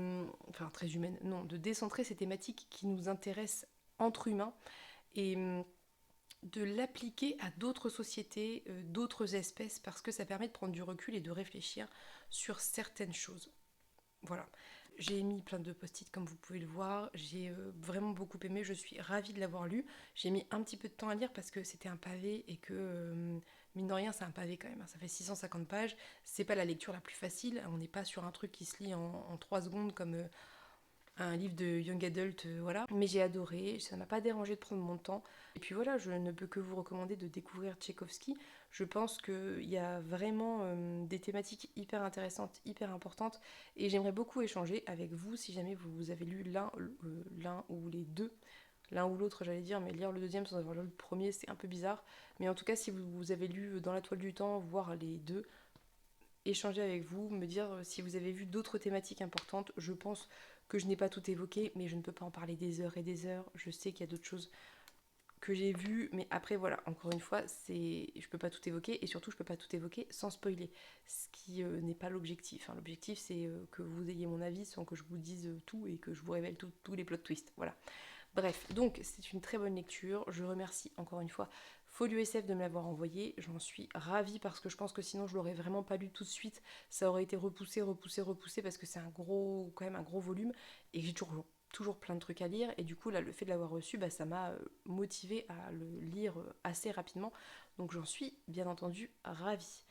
enfin très humaines, non, de décentrer ces thématiques qui nous intéressent entre humains, et de l'appliquer à d'autres sociétés, d'autres espèces, parce que ça permet de prendre du recul et de réfléchir sur certaines choses. Voilà. J'ai mis plein de post-it comme vous pouvez le voir, j'ai vraiment beaucoup aimé, je suis ravie de l'avoir lu. J'ai mis un petit peu de temps à lire parce que c'était un pavé et que, mine de rien, c'est un pavé quand même, hein. Ça fait 650 pages, c'est pas la lecture la plus facile, on n'est pas sur un truc qui se lit en 3 secondes comme un livre de young adult, voilà. Mais j'ai adoré, ça m'a pas dérangé de prendre mon temps. Et puis voilà, je ne peux que vous recommander de découvrir Tchaïkovski. Je pense qu'il y a vraiment des thématiques hyper intéressantes, hyper importantes. Et j'aimerais beaucoup échanger avec vous si jamais vous avez lu l'un ou les deux. L'un ou l'autre, j'allais dire, mais lire le deuxième sans avoir lu le premier, c'est un peu bizarre. Mais en tout cas, si vous avez lu Dans la toile du temps, voire les deux, échanger avec vous, me dire si vous avez vu d'autres thématiques importantes. Je pense que je n'ai pas tout évoqué, mais je ne peux pas en parler des heures et des heures. Je sais qu'il y a d'autres choses que j'ai vues, mais après voilà, encore une fois, je peux pas tout évoquer, et surtout je peux pas tout évoquer sans spoiler, ce qui n'est pas l'objectif, hein. L'objectif c'est que vous ayez mon avis sans que je vous dise tout et que je vous révèle tous les plot twists, voilà. Bref, donc c'est une très bonne lecture. Je remercie encore une fois Folio SF de me l'avoir envoyé. J'en suis ravie parce que je pense que sinon je l'aurais vraiment pas lu tout de suite. Ça aurait été repoussé parce que c'est quand même un gros volume et que j'ai toujours plein de trucs à lire. Et du coup, là, le fait de l'avoir reçu, bah, ça m'a motivé à le lire assez rapidement. Donc j'en suis bien entendu ravie.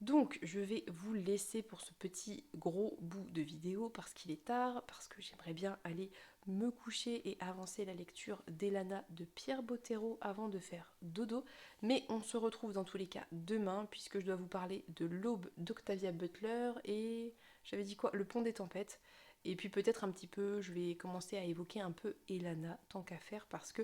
Donc je vais vous laisser pour ce petit gros bout de vidéo parce qu'il est tard, parce que j'aimerais bien aller me coucher et avancer la lecture d'Elana de Pierre Bottero avant de faire dodo. Mais on se retrouve dans tous les cas demain puisque je dois vous parler de l'Aube d'Octavia Butler et j'avais dit quoi? Le Pont des Tempêtes. Et puis peut-être un petit peu, je vais commencer à évoquer un peu Elana, tant qu'à faire, parce que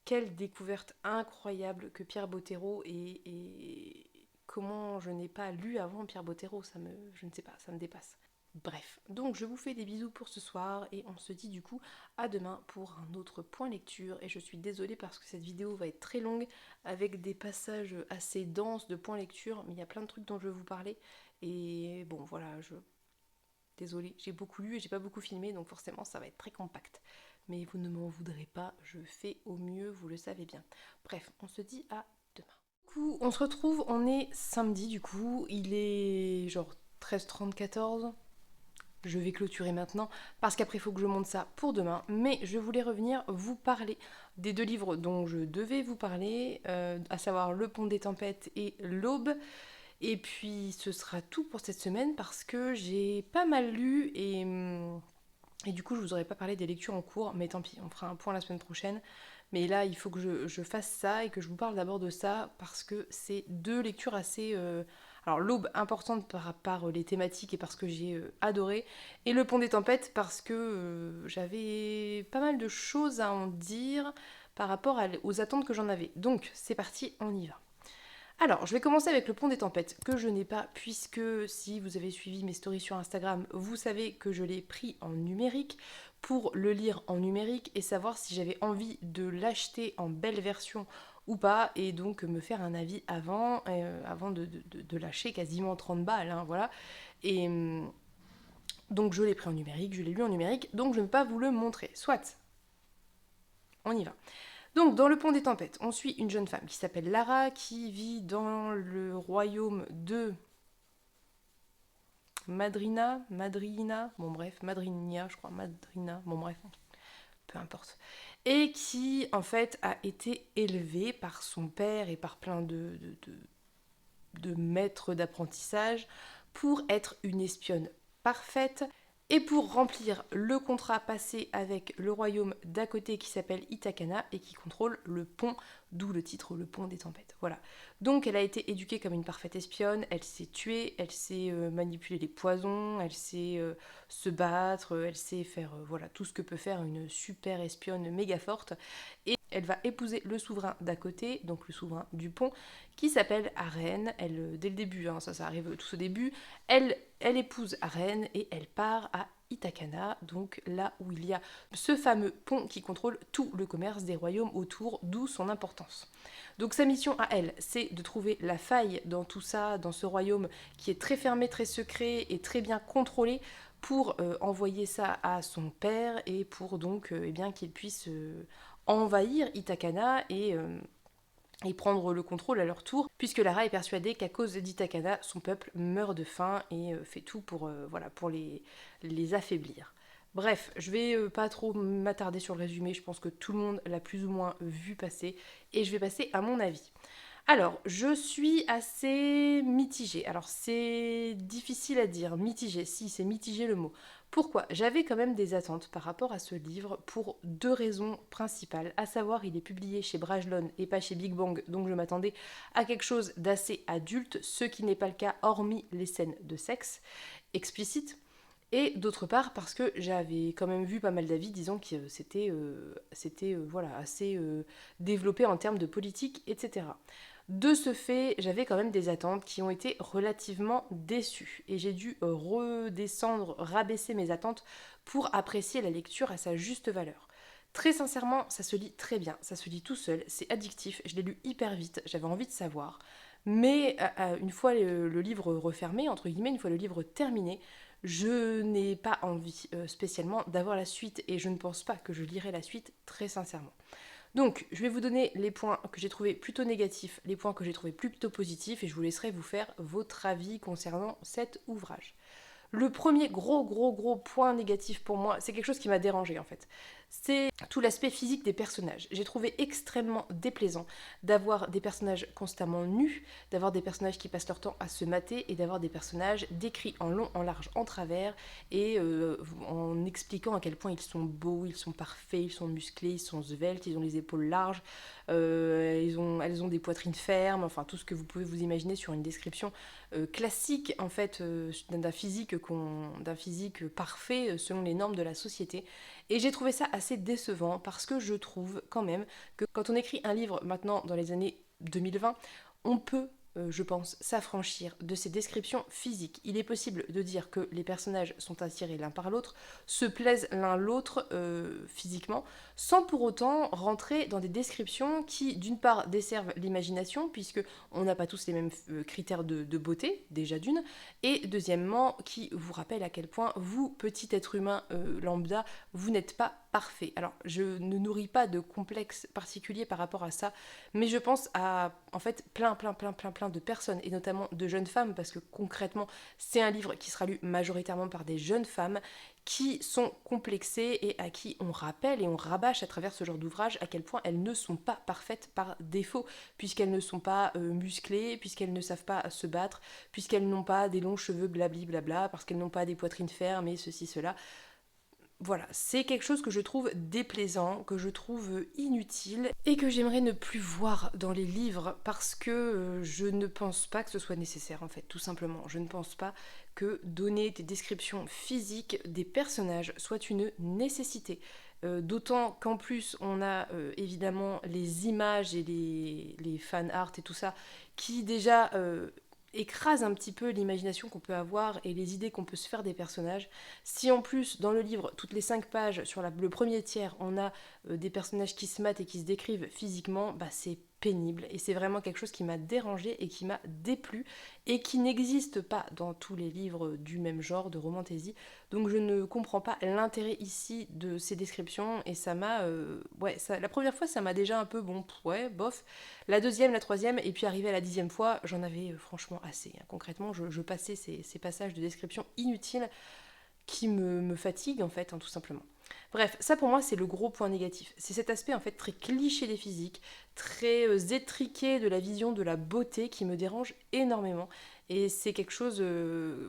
quelle découverte incroyable que Pierre Bottero et comment je n'ai pas lu avant Pierre Bottero, je ne sais pas, ça me dépasse. Bref, donc je vous fais des bisous pour ce soir et on se dit du coup à demain pour un autre point lecture. Et je suis désolée parce que cette vidéo va être très longue avec des passages assez denses de points lecture, mais il y a plein de trucs dont je vais vous parler. Et bon voilà, désolée, j'ai beaucoup lu et j'ai pas beaucoup filmé, donc forcément ça va être très compact. Mais vous ne m'en voudrez pas, je fais au mieux, vous le savez bien. Bref, on se dit à demain. Du coup, on se retrouve, on est samedi du coup, il est genre 13h34. Je vais clôturer maintenant parce qu'après il faut que je monte ça pour demain. Mais je voulais revenir vous parler des 2 livres dont je devais vous parler, à savoir Le Pont des Tempêtes et L'Aube. Et puis ce sera tout pour cette semaine parce que j'ai pas mal lu et du coup je vous aurais pas parlé des lectures en cours, mais tant pis, on fera un point la semaine prochaine. Mais là il faut que je fasse ça et que je vous parle d'abord de ça parce que c'est 2 lectures assez... Alors l'Aube importante par rapport les thématiques et parce que j'ai adoré, et Le Pont des Tempêtes parce que j'avais pas mal de choses à en dire par rapport aux attentes que j'en avais. Donc c'est parti, on y va. Alors, je vais commencer avec Le Pont des Tempêtes, que je n'ai pas, puisque si vous avez suivi mes stories sur Instagram, vous savez que je l'ai pris en numérique pour le lire en numérique et savoir si j'avais envie de l'acheter en belle version ou pas, et donc me faire un avis avant de lâcher quasiment 30 balles, hein, voilà. Et donc je l'ai pris en numérique, je l'ai lu en numérique, donc je ne vais pas vous le montrer. Soit, on y va. Donc, dans Le Pont des Tempêtes, on suit une jeune femme qui s'appelle Lara, qui vit dans le royaume de Madrina, bon bref, Madrinia, je crois, Madrina, bon bref, peu importe. Et qui, en fait, a été élevée par son père et par plein de maîtres d'apprentissage pour être une espionne parfaite et pour remplir le contrat passé avec le royaume d'à côté qui s'appelle Itakana et qui contrôle le pont, d'où le titre Le Pont des Tempêtes. Voilà. Donc elle a été éduquée comme une parfaite espionne, elle sait tuer, elle sait manipuler les poisons, elle sait se battre, elle sait faire voilà, tout ce que peut faire une super espionne méga forte. Et elle va épouser le souverain d'à côté, donc le souverain du pont, qui s'appelle Arène. Elle, dès le début, hein, ça arrive tout au début, elle épouse Arène et elle part à Itakana, donc là où il y a ce fameux pont qui contrôle tout le commerce des royaumes autour, d'où son importance. Donc sa mission à elle, c'est de trouver la faille dans tout ça, dans ce royaume qui est très fermé, très secret et très bien contrôlé, pour envoyer ça à son père et pour donc eh bien qu'il puisse envahir Itakana et prendre le contrôle à leur tour, puisque Lara est persuadée qu'à cause d'Itakana, son peuple meurt de faim et fait tout pour, voilà, pour les affaiblir. Bref, je vais pas trop m'attarder sur le résumé, je pense que tout le monde l'a plus ou moins vu passer, et je vais passer à mon avis. Alors, je suis assez mitigée. Alors, c'est difficile à dire, mitigée, si, c'est mitigé le mot. Pourquoi? J'avais quand même des attentes par rapport à ce livre pour 2 raisons principales. À savoir, il est publié chez Brajlon et pas chez Big Bang, donc je m'attendais à quelque chose d'assez adulte, ce qui n'est pas le cas, hormis les scènes de sexe explicites. Et d'autre part parce que j'avais quand même vu pas mal d'avis disant que c'était voilà, assez développé en termes de politique, etc. De ce fait, j'avais quand même des attentes qui ont été relativement déçues. Et j'ai dû redescendre, rabaisser mes attentes pour apprécier la lecture à sa juste valeur. Très sincèrement, ça se lit très bien, ça se lit tout seul, c'est addictif, je l'ai lu hyper vite, j'avais envie de savoir. Mais une fois le livre refermé, entre guillemets, une fois le livre terminé, je n'ai pas envie spécialement d'avoir la suite et je ne pense pas que je lirai la suite très sincèrement. Donc, je vais vous donner les points que j'ai trouvés plutôt négatifs, les points que j'ai trouvés plutôt positifs et je vous laisserai vous faire votre avis concernant cet ouvrage. Le premier gros point négatif pour moi, c'est quelque chose qui m'a dérangé en fait. c'est tout l'aspect physique des personnages. J'ai trouvé extrêmement déplaisant d'avoir des personnages constamment nus, d'avoir des personnages qui passent leur temps à se mater et d'avoir des personnages décrits en long, en large, en travers et en expliquant à quel point ils sont beaux, ils sont parfaits, ils sont musclés, ils sont sveltes, ils ont les épaules larges, elles ont des poitrines fermes, enfin tout ce que vous pouvez vous imaginer sur une description classique en fait d'un physique parfait selon les normes de la société. Et j'ai trouvé ça assez décevant parce que je trouve quand même que quand on écrit un livre maintenant dans les années 2020, on peut, je pense, s'affranchir de ces descriptions physiques. Il est possible de dire que les personnages sont attirés l'un par l'autre, se plaisent l'un l'autre physiquement, sans pour autant rentrer dans des descriptions qui, d'une part, desservent l'imagination, puisque on n'a pas tous les mêmes critères de beauté, déjà d'une, et deuxièmement, qui vous rappellent à quel point vous, petit être humain lambda, vous n'êtes pas parfait. Alors, je ne nourris pas de complexe particulier par rapport à ça, mais je pense à, en fait, plein de personnes, et notamment de jeunes femmes, parce que concrètement, c'est un livre qui sera lu majoritairement par des jeunes femmes qui sont complexées et à qui on rappelle et on rabâche à travers ce genre d'ouvrage à quel point elles ne sont pas parfaites par défaut, puisqu'elles ne sont pas musclées, puisqu'elles ne savent pas se battre, puisqu'elles n'ont pas des longs cheveux blabli blabla, parce qu'elles n'ont pas des poitrines fermes et ceci, cela. Voilà, c'est quelque chose que je trouve déplaisant, que je trouve inutile et que j'aimerais ne plus voir dans les livres parce que je ne pense pas que ce soit nécessaire en fait, tout simplement. Je ne pense pas que donner des descriptions physiques des personnages soit une nécessité. D'autant qu'en plus on a évidemment les images et les fan art et tout ça qui déjà écrase un petit peu l'imagination qu'on peut avoir et les idées qu'on peut se faire des personnages. Si en plus, dans le livre, toutes les 5 pages, sur le premier tiers, on a des personnages qui se matent et qui se décrivent physiquement, bah c'est pénible. Et c'est vraiment quelque chose qui m'a dérangée et qui m'a déplu et qui n'existe pas dans tous les livres du même genre de romantaisie. Donc je ne comprends pas l'intérêt ici de ces descriptions et ça m'a... la première fois, ça m'a déjà un peu, ouais, bof. La deuxième, la troisième, et puis arrivé à la 10e fois, j'en avais franchement assez. Concrètement, je passais ces passages de description inutiles qui me fatiguent en fait, tout simplement. Bref, ça pour moi c'est le gros point négatif. C'est cet aspect en fait très cliché des physiques, très étriqué de la vision de la beauté qui me dérange énormément. Et c'est quelque chose,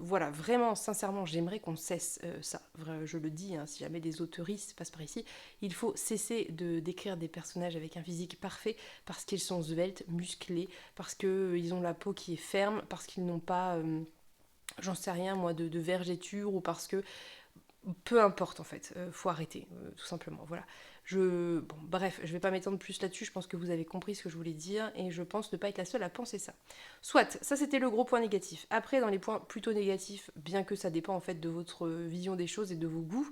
voilà, vraiment, sincèrement, j'aimerais qu'on cesse ça. Je le dis, si jamais des auteuristes passent par ici, il faut cesser de décrire des personnages avec un physique parfait parce qu'ils sont sveltes, musclés, parce qu'ils ont la peau qui est ferme, parce qu'ils n'ont pas, j'en sais rien moi, de vergeture ou parce que peu importe en fait, faut arrêter, tout simplement, voilà. Bref, je vais pas m'étendre plus là-dessus, je pense que vous avez compris ce que je voulais dire, et je pense ne pas être la seule à penser ça. Soit, ça c'était le gros point négatif. Après, dans les points plutôt négatifs, bien que ça dépend en fait de votre vision des choses et de vos goûts,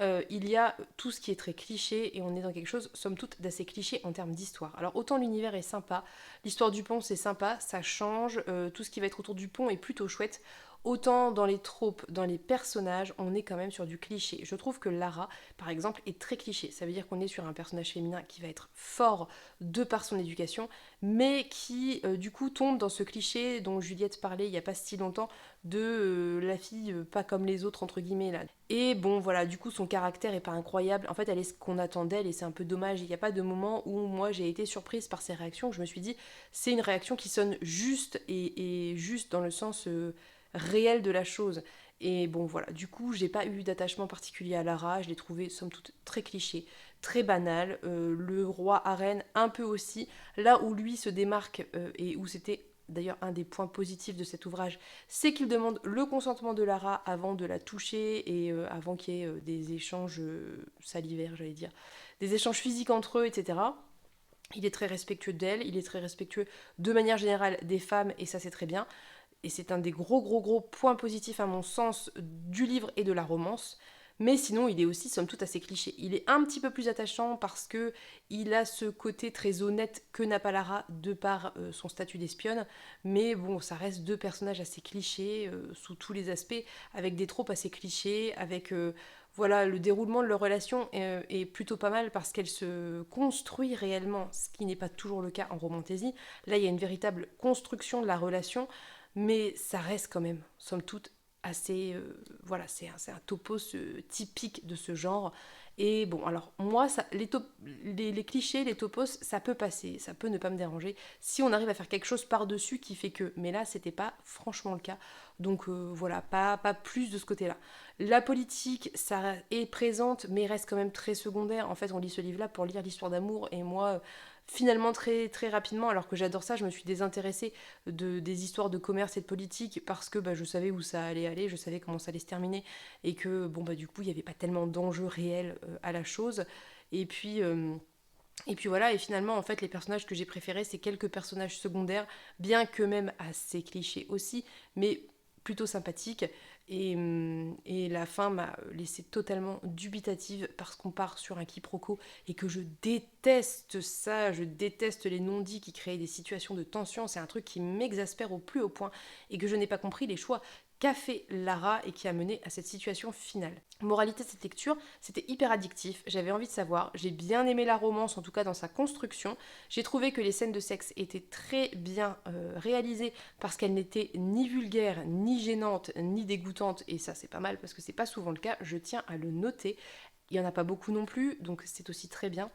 il y a tout ce qui est très cliché, et on est dans quelque chose, somme toute, d'assez cliché en termes d'histoire. Alors autant l'univers est sympa, l'histoire du pont c'est sympa, ça change, tout ce qui va être autour du pont est plutôt chouette, autant dans les tropes, dans les personnages, on est quand même sur du cliché. Je trouve que Lara, par exemple, est très cliché. Ça veut dire qu'on est sur un personnage féminin qui va être fort de par son éducation, mais qui, du coup, tombe dans ce cliché dont Juliette parlait il n'y a pas si longtemps, de la fille pas comme les autres, entre guillemets, là. Et bon, voilà, du coup, son caractère est pas incroyable. En fait, elle est ce qu'on attend d'elle, et c'est un peu dommage. Il n'y a pas de moment où moi, j'ai été surprise par ses réactions. Je me suis dit, c'est une réaction qui sonne juste, et juste dans le sens... réel de la chose. Et bon voilà, du coup j'ai pas eu d'attachement particulier à Lara, je l'ai trouvé somme toute très cliché, très banal, le roi arène un peu aussi, là où lui se démarque et où c'était d'ailleurs un des points positifs de cet ouvrage, c'est qu'il demande le consentement de Lara avant de la toucher et avant qu'il y ait des échanges salivaires, j'allais dire, des échanges physiques entre eux, etc. Il est très respectueux d'elle, il est très respectueux de manière générale des femmes et ça c'est très bien. Et c'est un des gros points positifs à mon sens du livre et de la romance. Mais sinon, il est aussi, somme toute, assez cliché. Il est un petit peu plus attachant parce que il a ce côté très honnête que n'a pas Lara de par son statut d'espionne. Mais bon, ça reste deux personnages assez clichés sous tous les aspects, avec des tropes assez clichés, avec voilà, le déroulement de leur relation est plutôt pas mal parce qu'elle se construit réellement, ce qui n'est pas toujours le cas en romantaisie. Là, il y a une véritable construction de la relation mais ça reste quand même, somme toute, assez... voilà, c'est un topos typique de ce genre. Et bon, alors moi, les clichés, les topos, ça peut passer, ça peut ne pas me déranger, si on arrive à faire quelque chose par-dessus qui fait que... Mais là, c'était pas franchement le cas. Donc voilà, pas plus de ce côté-là. La politique, ça est présente, mais reste quand même très secondaire. En fait, on lit ce livre-là pour lire l'histoire d'amour, et moi... Finalement, très, très rapidement, alors que j'adore ça, je me suis désintéressée des histoires de commerce et de politique parce que je savais où ça allait aller, je savais comment ça allait se terminer et que du coup, il n'y avait pas tellement d'enjeux réels à la chose. Et puis, voilà, et finalement, en fait, les personnages que j'ai préférés, c'est quelques personnages secondaires, bien que même assez clichés aussi, mais plutôt sympathiques. Et la fin m'a laissée totalement dubitative parce qu'on part sur un quiproquo et que je déteste ça, je déteste les non-dits qui créent des situations de tension, c'est un truc qui m'exaspère au plus haut point et que je n'ai pas compris les choix qu'a fait Lara et qui a mené à cette situation finale. Moralité de cette lecture, c'était hyper addictif, j'avais envie de savoir, j'ai bien aimé la romance, en tout cas dans sa construction, j'ai trouvé que les scènes de sexe étaient très bien réalisées parce qu'elles n'étaient ni vulgaires, ni gênantes, ni dégoûtantes, et ça c'est pas mal parce que c'est pas souvent le cas, je tiens à le noter. Il n'y en a pas beaucoup non plus, donc c'est aussi très bien,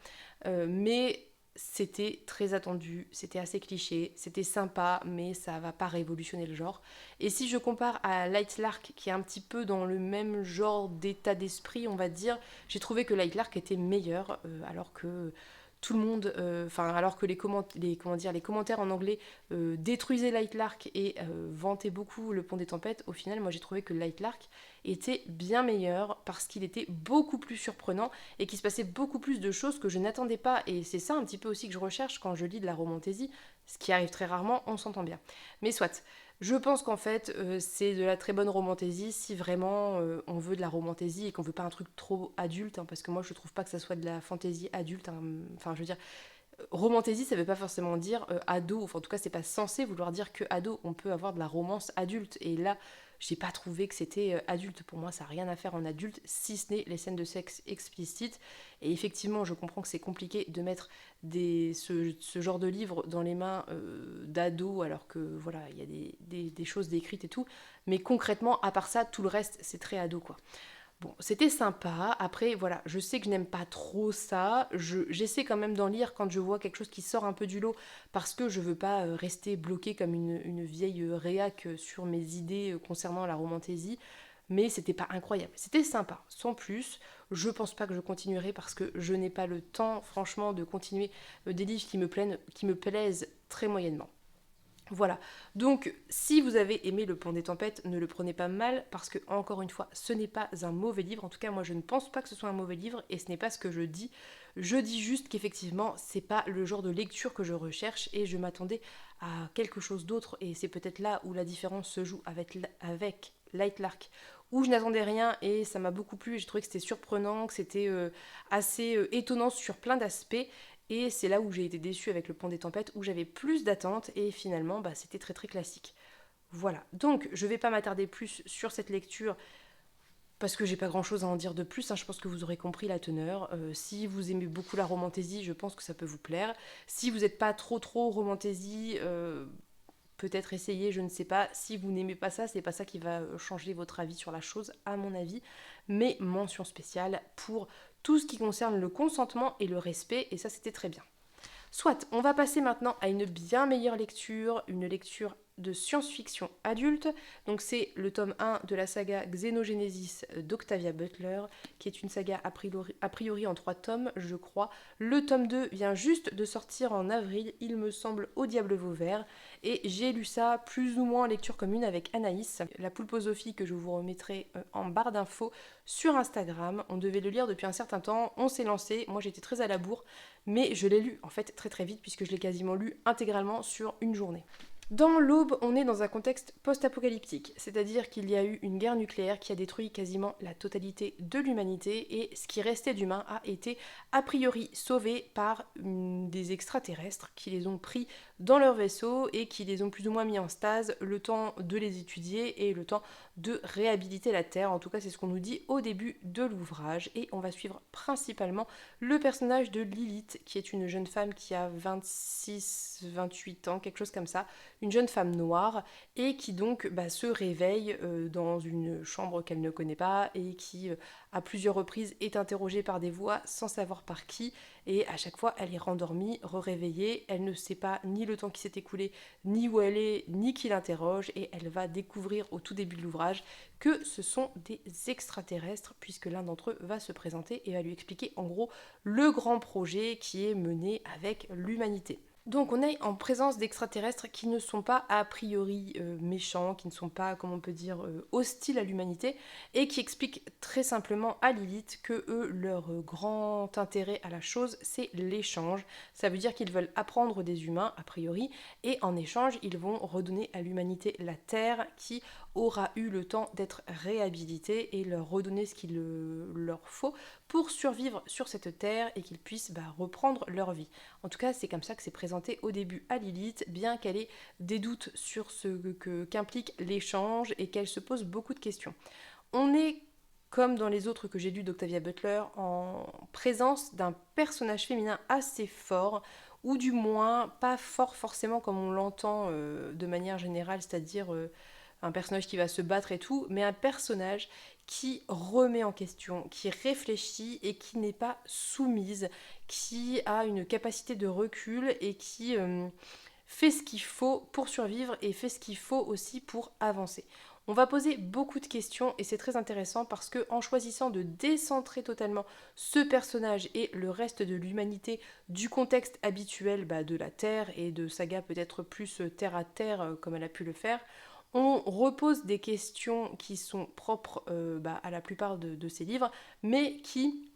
mais c'était très attendu, c'était assez cliché, c'était sympa, mais ça va pas révolutionner le genre. Et si je compare à Light Lark, qui est un petit peu dans le même genre d'état d'esprit, on va dire, j'ai trouvé que Light Lark était meilleur, alors que tout le monde, alors que les commentaires en anglais détruisaient Light Lark et vantaient beaucoup Le Pont des Tempêtes. Au final, moi j'ai trouvé que Light Lark était bien meilleur parce qu'il était beaucoup plus surprenant et qu'il se passait beaucoup plus de choses que je n'attendais pas. Et c'est ça un petit peu aussi que je recherche quand je lis de la romantaisie, ce qui arrive très rarement, on s'entend bien. Mais soit. Je pense qu'en fait, c'est de la très bonne romantaisie si vraiment on veut de la romantaisie et qu'on veut pas un truc trop adulte, hein, parce que moi je trouve pas que ça soit de la fantaisie adulte. Hein. Enfin, je veux dire, romantaisie, ça veut pas forcément dire ado, enfin en tout cas c'est pas censé vouloir dire que ado, on peut avoir de la romance adulte, et là j'ai pas trouvé que c'était adulte, pour moi ça n'a rien à faire en adulte, si ce n'est les scènes de sexe explicites, et effectivement je comprends que c'est compliqué de mettre ce genre de livre dans les mains d'ados, alors que voilà, il y a des choses décrites et tout, mais concrètement, à part ça, tout le reste c'est très ado quoi. Bon, c'était sympa. Après, voilà, je sais que je n'aime pas trop ça. J'essaie quand même d'en lire quand je vois quelque chose qui sort un peu du lot parce que je veux pas rester bloquée comme une vieille réac sur mes idées concernant la romantaisie. Mais c'était pas incroyable. C'était sympa, sans plus. Je pense pas que je continuerai parce que je n'ai pas le temps, franchement, de continuer des livres qui me plaisent très moyennement. Voilà, donc si vous avez aimé Le Pont des Tempêtes, ne le prenez pas mal parce que, encore une fois, ce n'est pas un mauvais livre. En tout cas, moi je ne pense pas que ce soit un mauvais livre et ce n'est pas ce que je dis. Je dis juste qu'effectivement, c'est pas le genre de lecture que je recherche et je m'attendais à quelque chose d'autre, et c'est peut-être là où la différence se joue avec Light Lark, où je n'attendais rien et ça m'a beaucoup plu et j'ai trouvé que c'était surprenant, que c'était assez étonnant sur plein d'aspects. Et c'est là où j'ai été déçue avec Le Pont des Tempêtes, où j'avais plus d'attentes et finalement c'était très très classique. Voilà, donc je vais pas m'attarder plus sur cette lecture parce que j'ai pas grand chose à en dire de plus, hein. Je pense que vous aurez compris la teneur. Si vous aimez beaucoup la romantaisie, je pense que ça peut vous plaire. Si vous n'êtes pas trop romantaisie, peut-être essayer, je ne sais pas. Si vous n'aimez pas ça, c'est pas ça qui va changer votre avis sur la chose, à mon avis. Mais mention spéciale pour tout ce qui concerne le consentement et le respect, et ça c'était très bien. Soit, on va passer maintenant à une bien meilleure lecture, une lecture de science-fiction adulte. Donc c'est le tome 1 de la saga Xenogenesis d'Octavia Butler, qui est une saga a priori en 3 tomes, je crois. Le tome 2 vient juste de sortir en avril, il me semble, au Diable Vauvert, et j'ai lu ça plus ou moins en lecture commune avec Anaïs, la poulposophie que je vous remettrai en barre d'infos sur Instagram. On devait le lire depuis un certain temps, on s'est lancé, moi j'étais très à la bourre, mais je l'ai lu en fait très très vite puisque je l'ai quasiment lu intégralement sur une journée. Dans l'Aube, on est dans un contexte post-apocalyptique, c'est-à-dire qu'il y a eu une guerre nucléaire qui a détruit quasiment la totalité de l'humanité et ce qui restait d'humain a été a priori sauvé par des extraterrestres qui les ont pris dans leur vaisseau et qui les ont plus ou moins mis en stase le temps de les étudier et le temps de réhabiliter la Terre. En tout cas, c'est ce qu'on nous dit au début de l'ouvrage. Et on va suivre principalement le personnage de Lilith, qui est une jeune femme qui a 26-28 ans, quelque chose comme ça, une jeune femme noire, et qui donc se réveille dans une chambre qu'elle ne connaît pas et qui, à plusieurs reprises, est interrogée par des voix sans savoir par qui. Et à chaque fois, elle est rendormie, réveillée, elle ne sait pas ni le temps qui s'est écoulé, ni où elle est, ni qui l'interroge, et elle va découvrir au tout début de l'ouvrage que ce sont des extraterrestres, puisque l'un d'entre eux va se présenter et va lui expliquer en gros le grand projet qui est mené avec l'humanité. Donc on est en présence d'extraterrestres qui ne sont pas a priori méchants, qui ne sont pas, comme on peut dire, hostiles à l'humanité, et qui expliquent très simplement à Lilith que eux, leur grand intérêt à la chose, c'est l'échange. Ça veut dire qu'ils veulent apprendre des humains, a priori, et en échange, ils vont redonner à l'humanité la Terre qui aura eu le temps d'être réhabilitée et leur redonner ce qu'il leur faut pour survivre sur cette Terre et qu'ils puissent reprendre leur vie. En tout cas, c'est comme ça que c'est présenté au début à Lilith, bien qu'elle ait des doutes sur ce qu'implique l'échange et qu'elle se pose beaucoup de questions. On est, comme dans les autres que j'ai lus d'Octavia Butler, en présence d'un personnage féminin assez fort, ou du moins pas fort forcément comme on l'entend de manière générale, c'est-à-dire un personnage qui va se battre et tout, mais un personnage qui remet en question, qui réfléchit et qui n'est pas soumise, qui a une capacité de recul et qui fait ce qu'il faut pour survivre et fait ce qu'il faut aussi pour avancer. On va poser beaucoup de questions et c'est très intéressant parce que en choisissant de décentrer totalement ce personnage et le reste de l'humanité du contexte habituel de la Terre et de saga peut-être plus terre à terre comme elle a pu le faire, on repose des questions qui sont propres à la plupart de ces livres, mais qui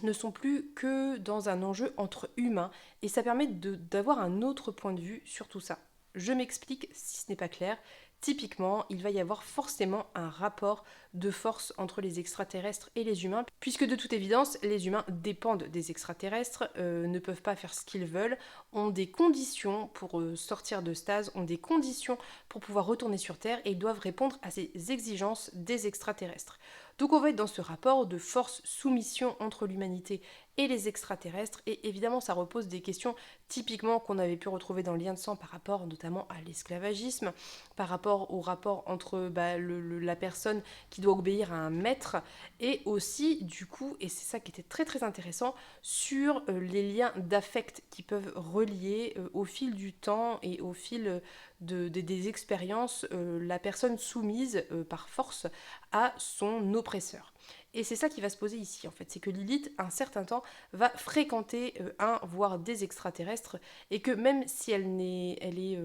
ne sont plus que dans un enjeu entre humains, et ça permet d'avoir un autre point de vue sur tout ça. Je m'explique si ce n'est pas clair. Typiquement, il va y avoir forcément un rapport de force entre les extraterrestres et les humains, puisque de toute évidence, les humains dépendent des extraterrestres, ne peuvent pas faire ce qu'ils veulent, ont des conditions pour sortir de stase, ont des conditions pour pouvoir retourner sur Terre, et ils doivent répondre à ces exigences des extraterrestres. Donc on va être dans ce rapport de force-soumission entre l'humanité et les extraterrestres, et évidemment ça repose des questions typiquement qu'on avait pu retrouver dans Lien de sang par rapport notamment à l'esclavagisme, par rapport au rapport entre la personne qui doit obéir à un maître, et aussi du coup, et c'est ça qui était très très intéressant, sur les liens d'affect qui peuvent relier au fil du temps et au fil des expériences la personne soumise par force à son oppresseur. Et c'est ça qui va se poser ici en fait, c'est que Lilith, un certain temps, va fréquenter un voire des extraterrestres, et que même si elle est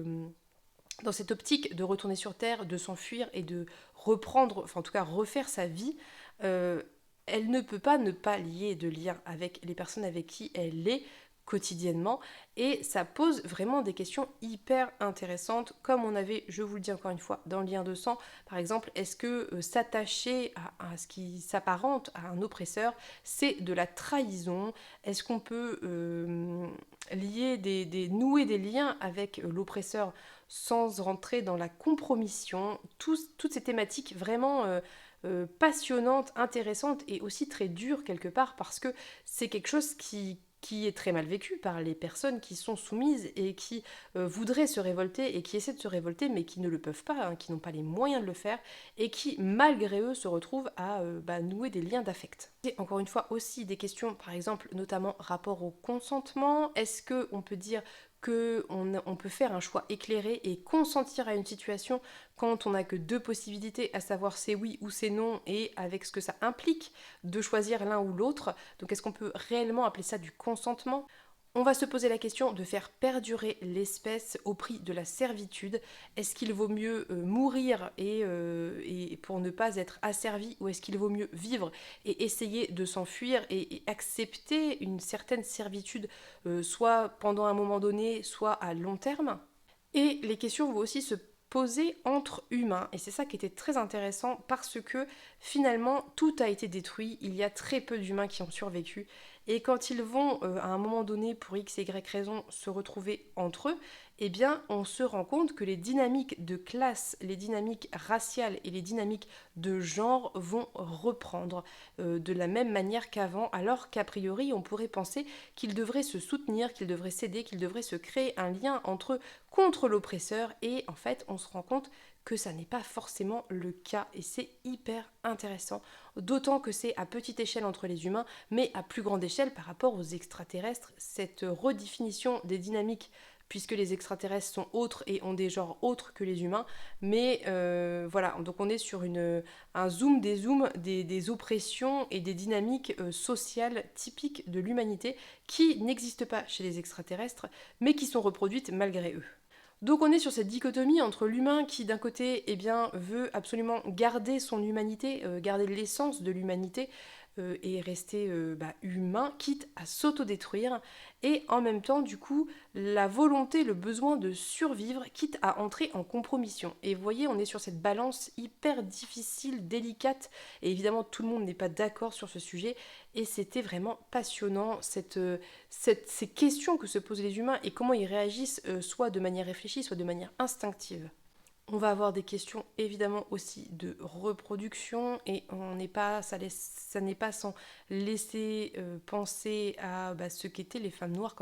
dans cette optique de retourner sur Terre, de s'enfuir et de reprendre, enfin en tout cas refaire sa vie, elle ne peut pas ne pas lier de lien avec les personnes avec qui elle est quotidiennement, et ça pose vraiment des questions hyper intéressantes, comme on avait, je vous le dis encore une fois, dans le Lien de sang, par exemple, est-ce que s'attacher à ce qui s'apparente à un oppresseur, c'est de la trahison? Est-ce qu'on peut nouer des liens avec l'oppresseur sans rentrer dans la compromission? Toutes ces thématiques vraiment passionnantes, intéressantes et aussi très dures quelque part, parce que c'est quelque chose qui est très mal vécu par les personnes qui sont soumises et qui voudraient se révolter et qui essaient de se révolter mais qui ne le peuvent pas, hein, qui n'ont pas les moyens de le faire, et qui malgré eux se retrouvent à nouer des liens d'affect. Et encore une fois aussi des questions, par exemple notamment rapport au consentement. Est-ce qu'on peut dire qu'on peut faire un choix éclairé et consentir à une situation quand on n'a que deux possibilités, à savoir c'est oui ou c'est non, et avec ce que ça implique de choisir l'un ou l'autre? Donc est-ce qu'on peut réellement appeler ça du consentement? On va se poser la question de faire perdurer l'espèce au prix de la servitude. Est-ce qu'il vaut mieux mourir et pour ne pas être asservi, ou est-ce qu'il vaut mieux vivre et essayer de s'enfuir et accepter une certaine servitude, soit pendant un moment donné, soit à long terme? Et les questions vont aussi se poser entre humains, et c'est ça qui était très intéressant, parce que finalement tout a été détruit, il y a très peu d'humains qui ont survécu, Et quand ils vont, à un moment donné, pour X et Y raison, se retrouver entre eux, eh bien, on se rend compte que les dynamiques de classe, les dynamiques raciales et les dynamiques de genre vont reprendre de la même manière qu'avant, alors qu'a priori, on pourrait penser qu'ils devraient se soutenir, qu'ils devraient s'aider, qu'ils devraient se créer un lien entre eux contre l'oppresseur, et en fait, on se rend compte que ça n'est pas forcément le cas, et c'est hyper intéressant, d'autant que c'est à petite échelle entre les humains, mais à plus grande échelle par rapport aux extraterrestres, cette redéfinition des dynamiques puisque les extraterrestres sont autres et ont des genres autres que les humains. Mais voilà, donc on est sur un zoom des zooms des oppressions et des dynamiques sociales typiques de l'humanité qui n'existent pas chez les extraterrestres, mais qui sont reproduites malgré eux. Donc on est sur cette dichotomie entre l'humain qui d'un côté veut absolument garder son humanité, garder l'essence de l'humanité, et rester humain, quitte à s'autodétruire, et en même temps du coup la volonté, le besoin de survivre, quitte à entrer en compromission. Et vous voyez, on est sur cette balance hyper difficile, délicate, et évidemment tout le monde n'est pas d'accord sur ce sujet, et c'était vraiment passionnant ces questions que se posent les humains et comment ils réagissent, soit de manière réfléchie, soit de manière instinctive. On va avoir des questions évidemment aussi de reproduction, et ça n'est pas sans laisser penser à ce qu'étaient les femmes noires,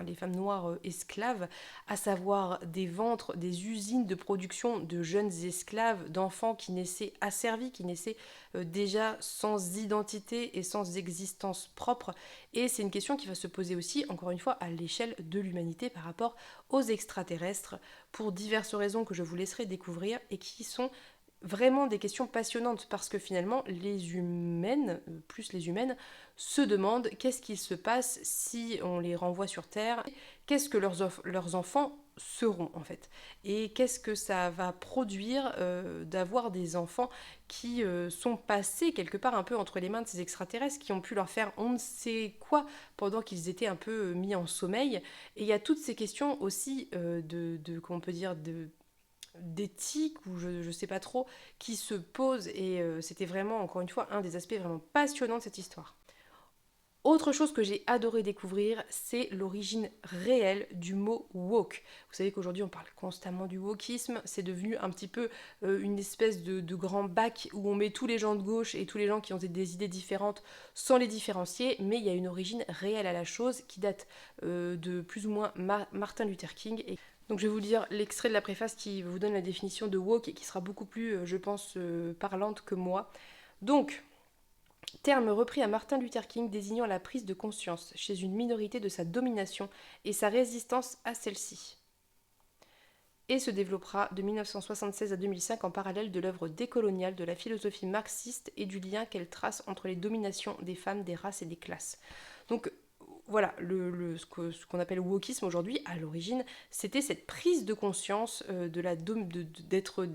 les femmes noires esclaves, à savoir des ventres, des usines de production de jeunes esclaves, d'enfants qui naissaient asservis, qui naissaient déjà sans identité et sans existence propre. Et c'est une question qui va se poser aussi, encore une fois, à l'échelle de l'humanité par rapport aux extraterrestres, pour diverses raisons que je vous laisserai découvrir et qui sont vraiment des questions passionnantes, parce que finalement les humaines, plus les humaines, se demandent qu'est-ce qui se passe si on les renvoie sur Terre, qu'est-ce que leurs enfants seront en fait, et qu'est-ce que ça va produire d'avoir des enfants qui sont passés quelque part un peu entre les mains de ces extraterrestres, qui ont pu leur faire on ne sait quoi pendant qu'ils étaient un peu mis en sommeil. Et il y a toutes ces questions aussi comment on peut dire, d'éthique, ou je ne sais pas trop, qui se posent, et c'était vraiment, encore une fois, un des aspects vraiment passionnants de cette histoire. Autre chose que j'ai adoré découvrir, c'est l'origine réelle du mot woke. Vous savez qu'aujourd'hui on parle constamment du wokisme, c'est devenu un petit peu une espèce de grand bac où on met tous les gens de gauche et tous les gens qui ont des idées différentes sans les différencier, mais il y a une origine réelle à la chose qui date de plus ou moins Martin Luther King. Donc je vais vous lire l'extrait de la préface qui vous donne la définition de woke et qui sera beaucoup plus, je pense, parlante que moi. Donc, terme repris à Martin Luther King désignant la prise de conscience chez une minorité de sa domination et sa résistance à celle-ci, et se développera de 1976 à 2005 en parallèle de l'œuvre décoloniale de la philosophie marxiste et du lien qu'elle trace entre les dominations des femmes, des races et des classes. Donc voilà, ce qu'on appelle wokisme aujourd'hui, à l'origine, c'était cette prise de conscience d'être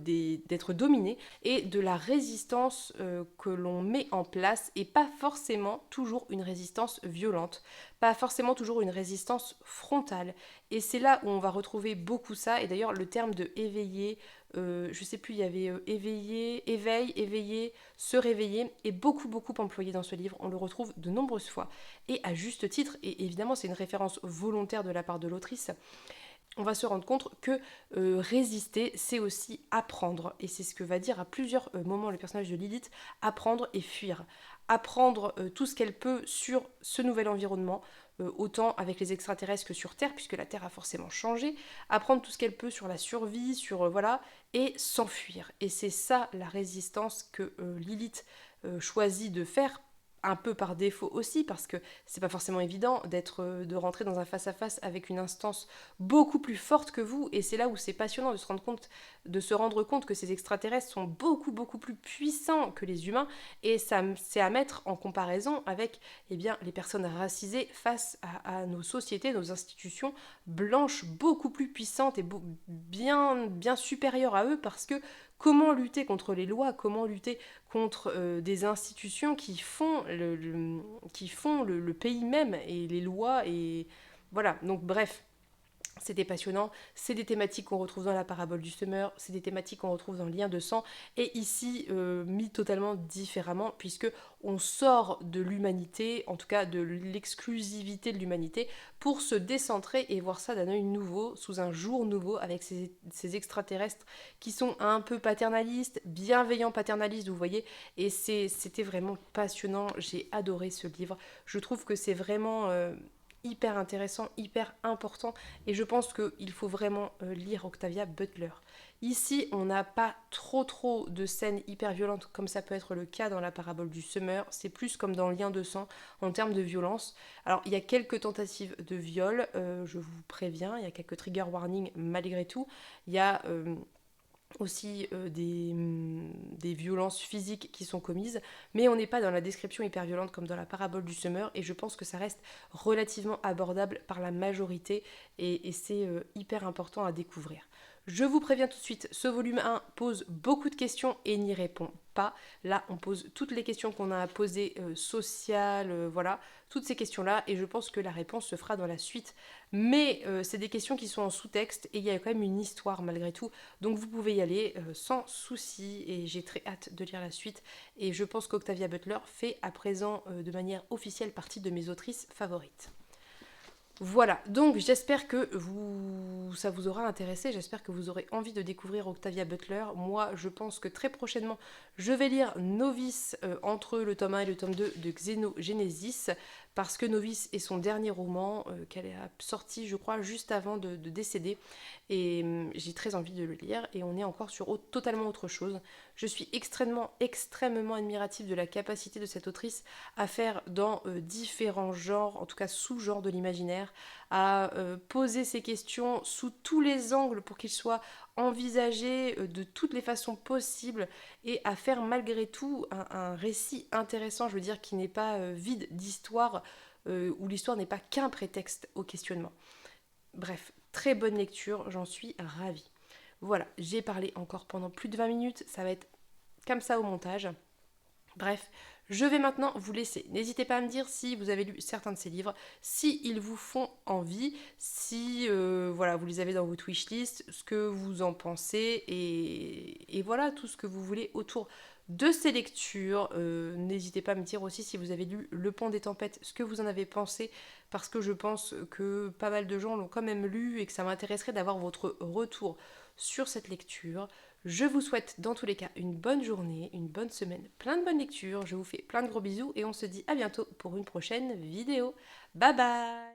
dominé, et de la résistance que l'on met en place, et pas forcément toujours une résistance violente, pas forcément toujours une résistance frontale. Et c'est là où on va retrouver beaucoup ça, et d'ailleurs le terme de éveiller, je sais plus, il y avait éveiller, se réveiller, est beaucoup employé dans ce livre, on le retrouve de nombreuses fois, et à juste titre, et évidemment c'est une référence volontaire de la part de l'autrice. On va se rendre compte que résister, c'est aussi apprendre, et c'est ce que va dire à plusieurs moments le personnage de Lilith, apprendre et fuir. Apprendre tout ce qu'elle peut sur ce nouvel environnement, autant avec les extraterrestres que sur Terre, puisque la Terre a forcément changé, apprendre tout ce qu'elle peut sur la survie, voilà, et s'enfuir. Et c'est ça la résistance que Lilith choisit de faire, un peu par défaut aussi, parce que c'est pas forcément évident de rentrer dans un face-à-face avec une instance beaucoup plus forte que vous, et c'est là où c'est passionnant de se rendre compte que ces extraterrestres sont beaucoup plus puissants que les humains, et ça, c'est à mettre en comparaison avec les personnes racisées face à nos sociétés, nos institutions blanches beaucoup plus puissantes et bien supérieures à eux, parce que comment lutter contre les lois, comment lutter contre des institutions qui font le pays même, et les lois, et voilà, donc bref. C'était passionnant, c'est des thématiques qu'on retrouve dans la parabole du semeur, c'est des thématiques qu'on retrouve dans le lien de sang, et ici mis totalement différemment, puisque on sort de l'humanité, en tout cas de l'exclusivité de l'humanité, pour se décentrer et voir ça d'un œil nouveau, sous un jour nouveau, avec ces extraterrestres qui sont un peu paternalistes, bienveillants paternalistes, vous voyez, et c'était vraiment passionnant, j'ai adoré ce livre, je trouve que c'est vraiment hyper intéressant, hyper important, et je pense qu'il faut vraiment lire Octavia Butler. Ici, on n'a pas trop de scènes hyper violentes comme ça peut être le cas dans la parabole du semeur, c'est plus comme dans le lien de sang en termes de violence. Alors, il y a quelques tentatives de viol, je vous préviens, il y a quelques trigger warnings malgré tout, il y a aussi des violences physiques qui sont commises, mais on n'est pas dans la description hyper violente comme dans la parabole du semeur, et je pense que ça reste relativement abordable par la majorité, et c'est hyper important à découvrir. Je vous préviens tout de suite, ce volume 1 pose beaucoup de questions et n'y répond pas. Là, on pose toutes les questions qu'on a à poser, sociales, voilà, toutes ces questions-là, et je pense que la réponse se fera dans la suite. Mais c'est des questions qui sont en sous-texte, et il y a quand même une histoire malgré tout, donc vous pouvez y aller sans souci, et j'ai très hâte de lire la suite, et je pense qu'Octavia Butler fait à présent de manière officielle partie de mes autrices favorites. Voilà, donc j'espère que ça vous aura intéressé, j'espère que vous aurez envie de découvrir Octavia Butler. Moi, je pense que très prochainement, je vais lire Novice entre le tome 1 et le tome 2 de Xenogenesis, parce que Novice est son dernier roman qu'elle a sorti, je crois, juste avant de décéder, et j'ai très envie de le lire, et on est encore sur totalement autre chose. Je suis extrêmement admirative de la capacité de cette autrice à faire dans différents genres, en tout cas sous-genres de l'imaginaire, à poser ces questions sous tous les angles pour qu'ils soient envisagés de toutes les façons possibles, et à faire malgré tout un récit intéressant, je veux dire, qui n'est pas vide d'histoire, où l'histoire n'est pas qu'un prétexte au questionnement. Bref, très bonne lecture, j'en suis ravie. Voilà, j'ai parlé encore pendant plus de 20 minutes, ça va être comme ça au montage. Bref, je vais maintenant vous laisser. N'hésitez pas à me dire si vous avez lu certains de ces livres, si ils vous font envie, si voilà, vous les avez dans votre wishlist, ce que vous en pensez, et voilà, tout ce que vous voulez autour de ces lectures. N'hésitez pas à me dire aussi si vous avez lu Le Pont des Tempêtes, ce que vous en avez pensé, parce que je pense que pas mal de gens l'ont quand même lu, et que ça m'intéresserait d'avoir votre retour sur cette lecture. Je vous souhaite dans tous les cas une bonne journée, une bonne semaine, plein de bonnes lectures, je vous fais plein de gros bisous, et on se dit à bientôt pour une prochaine vidéo. Bye bye!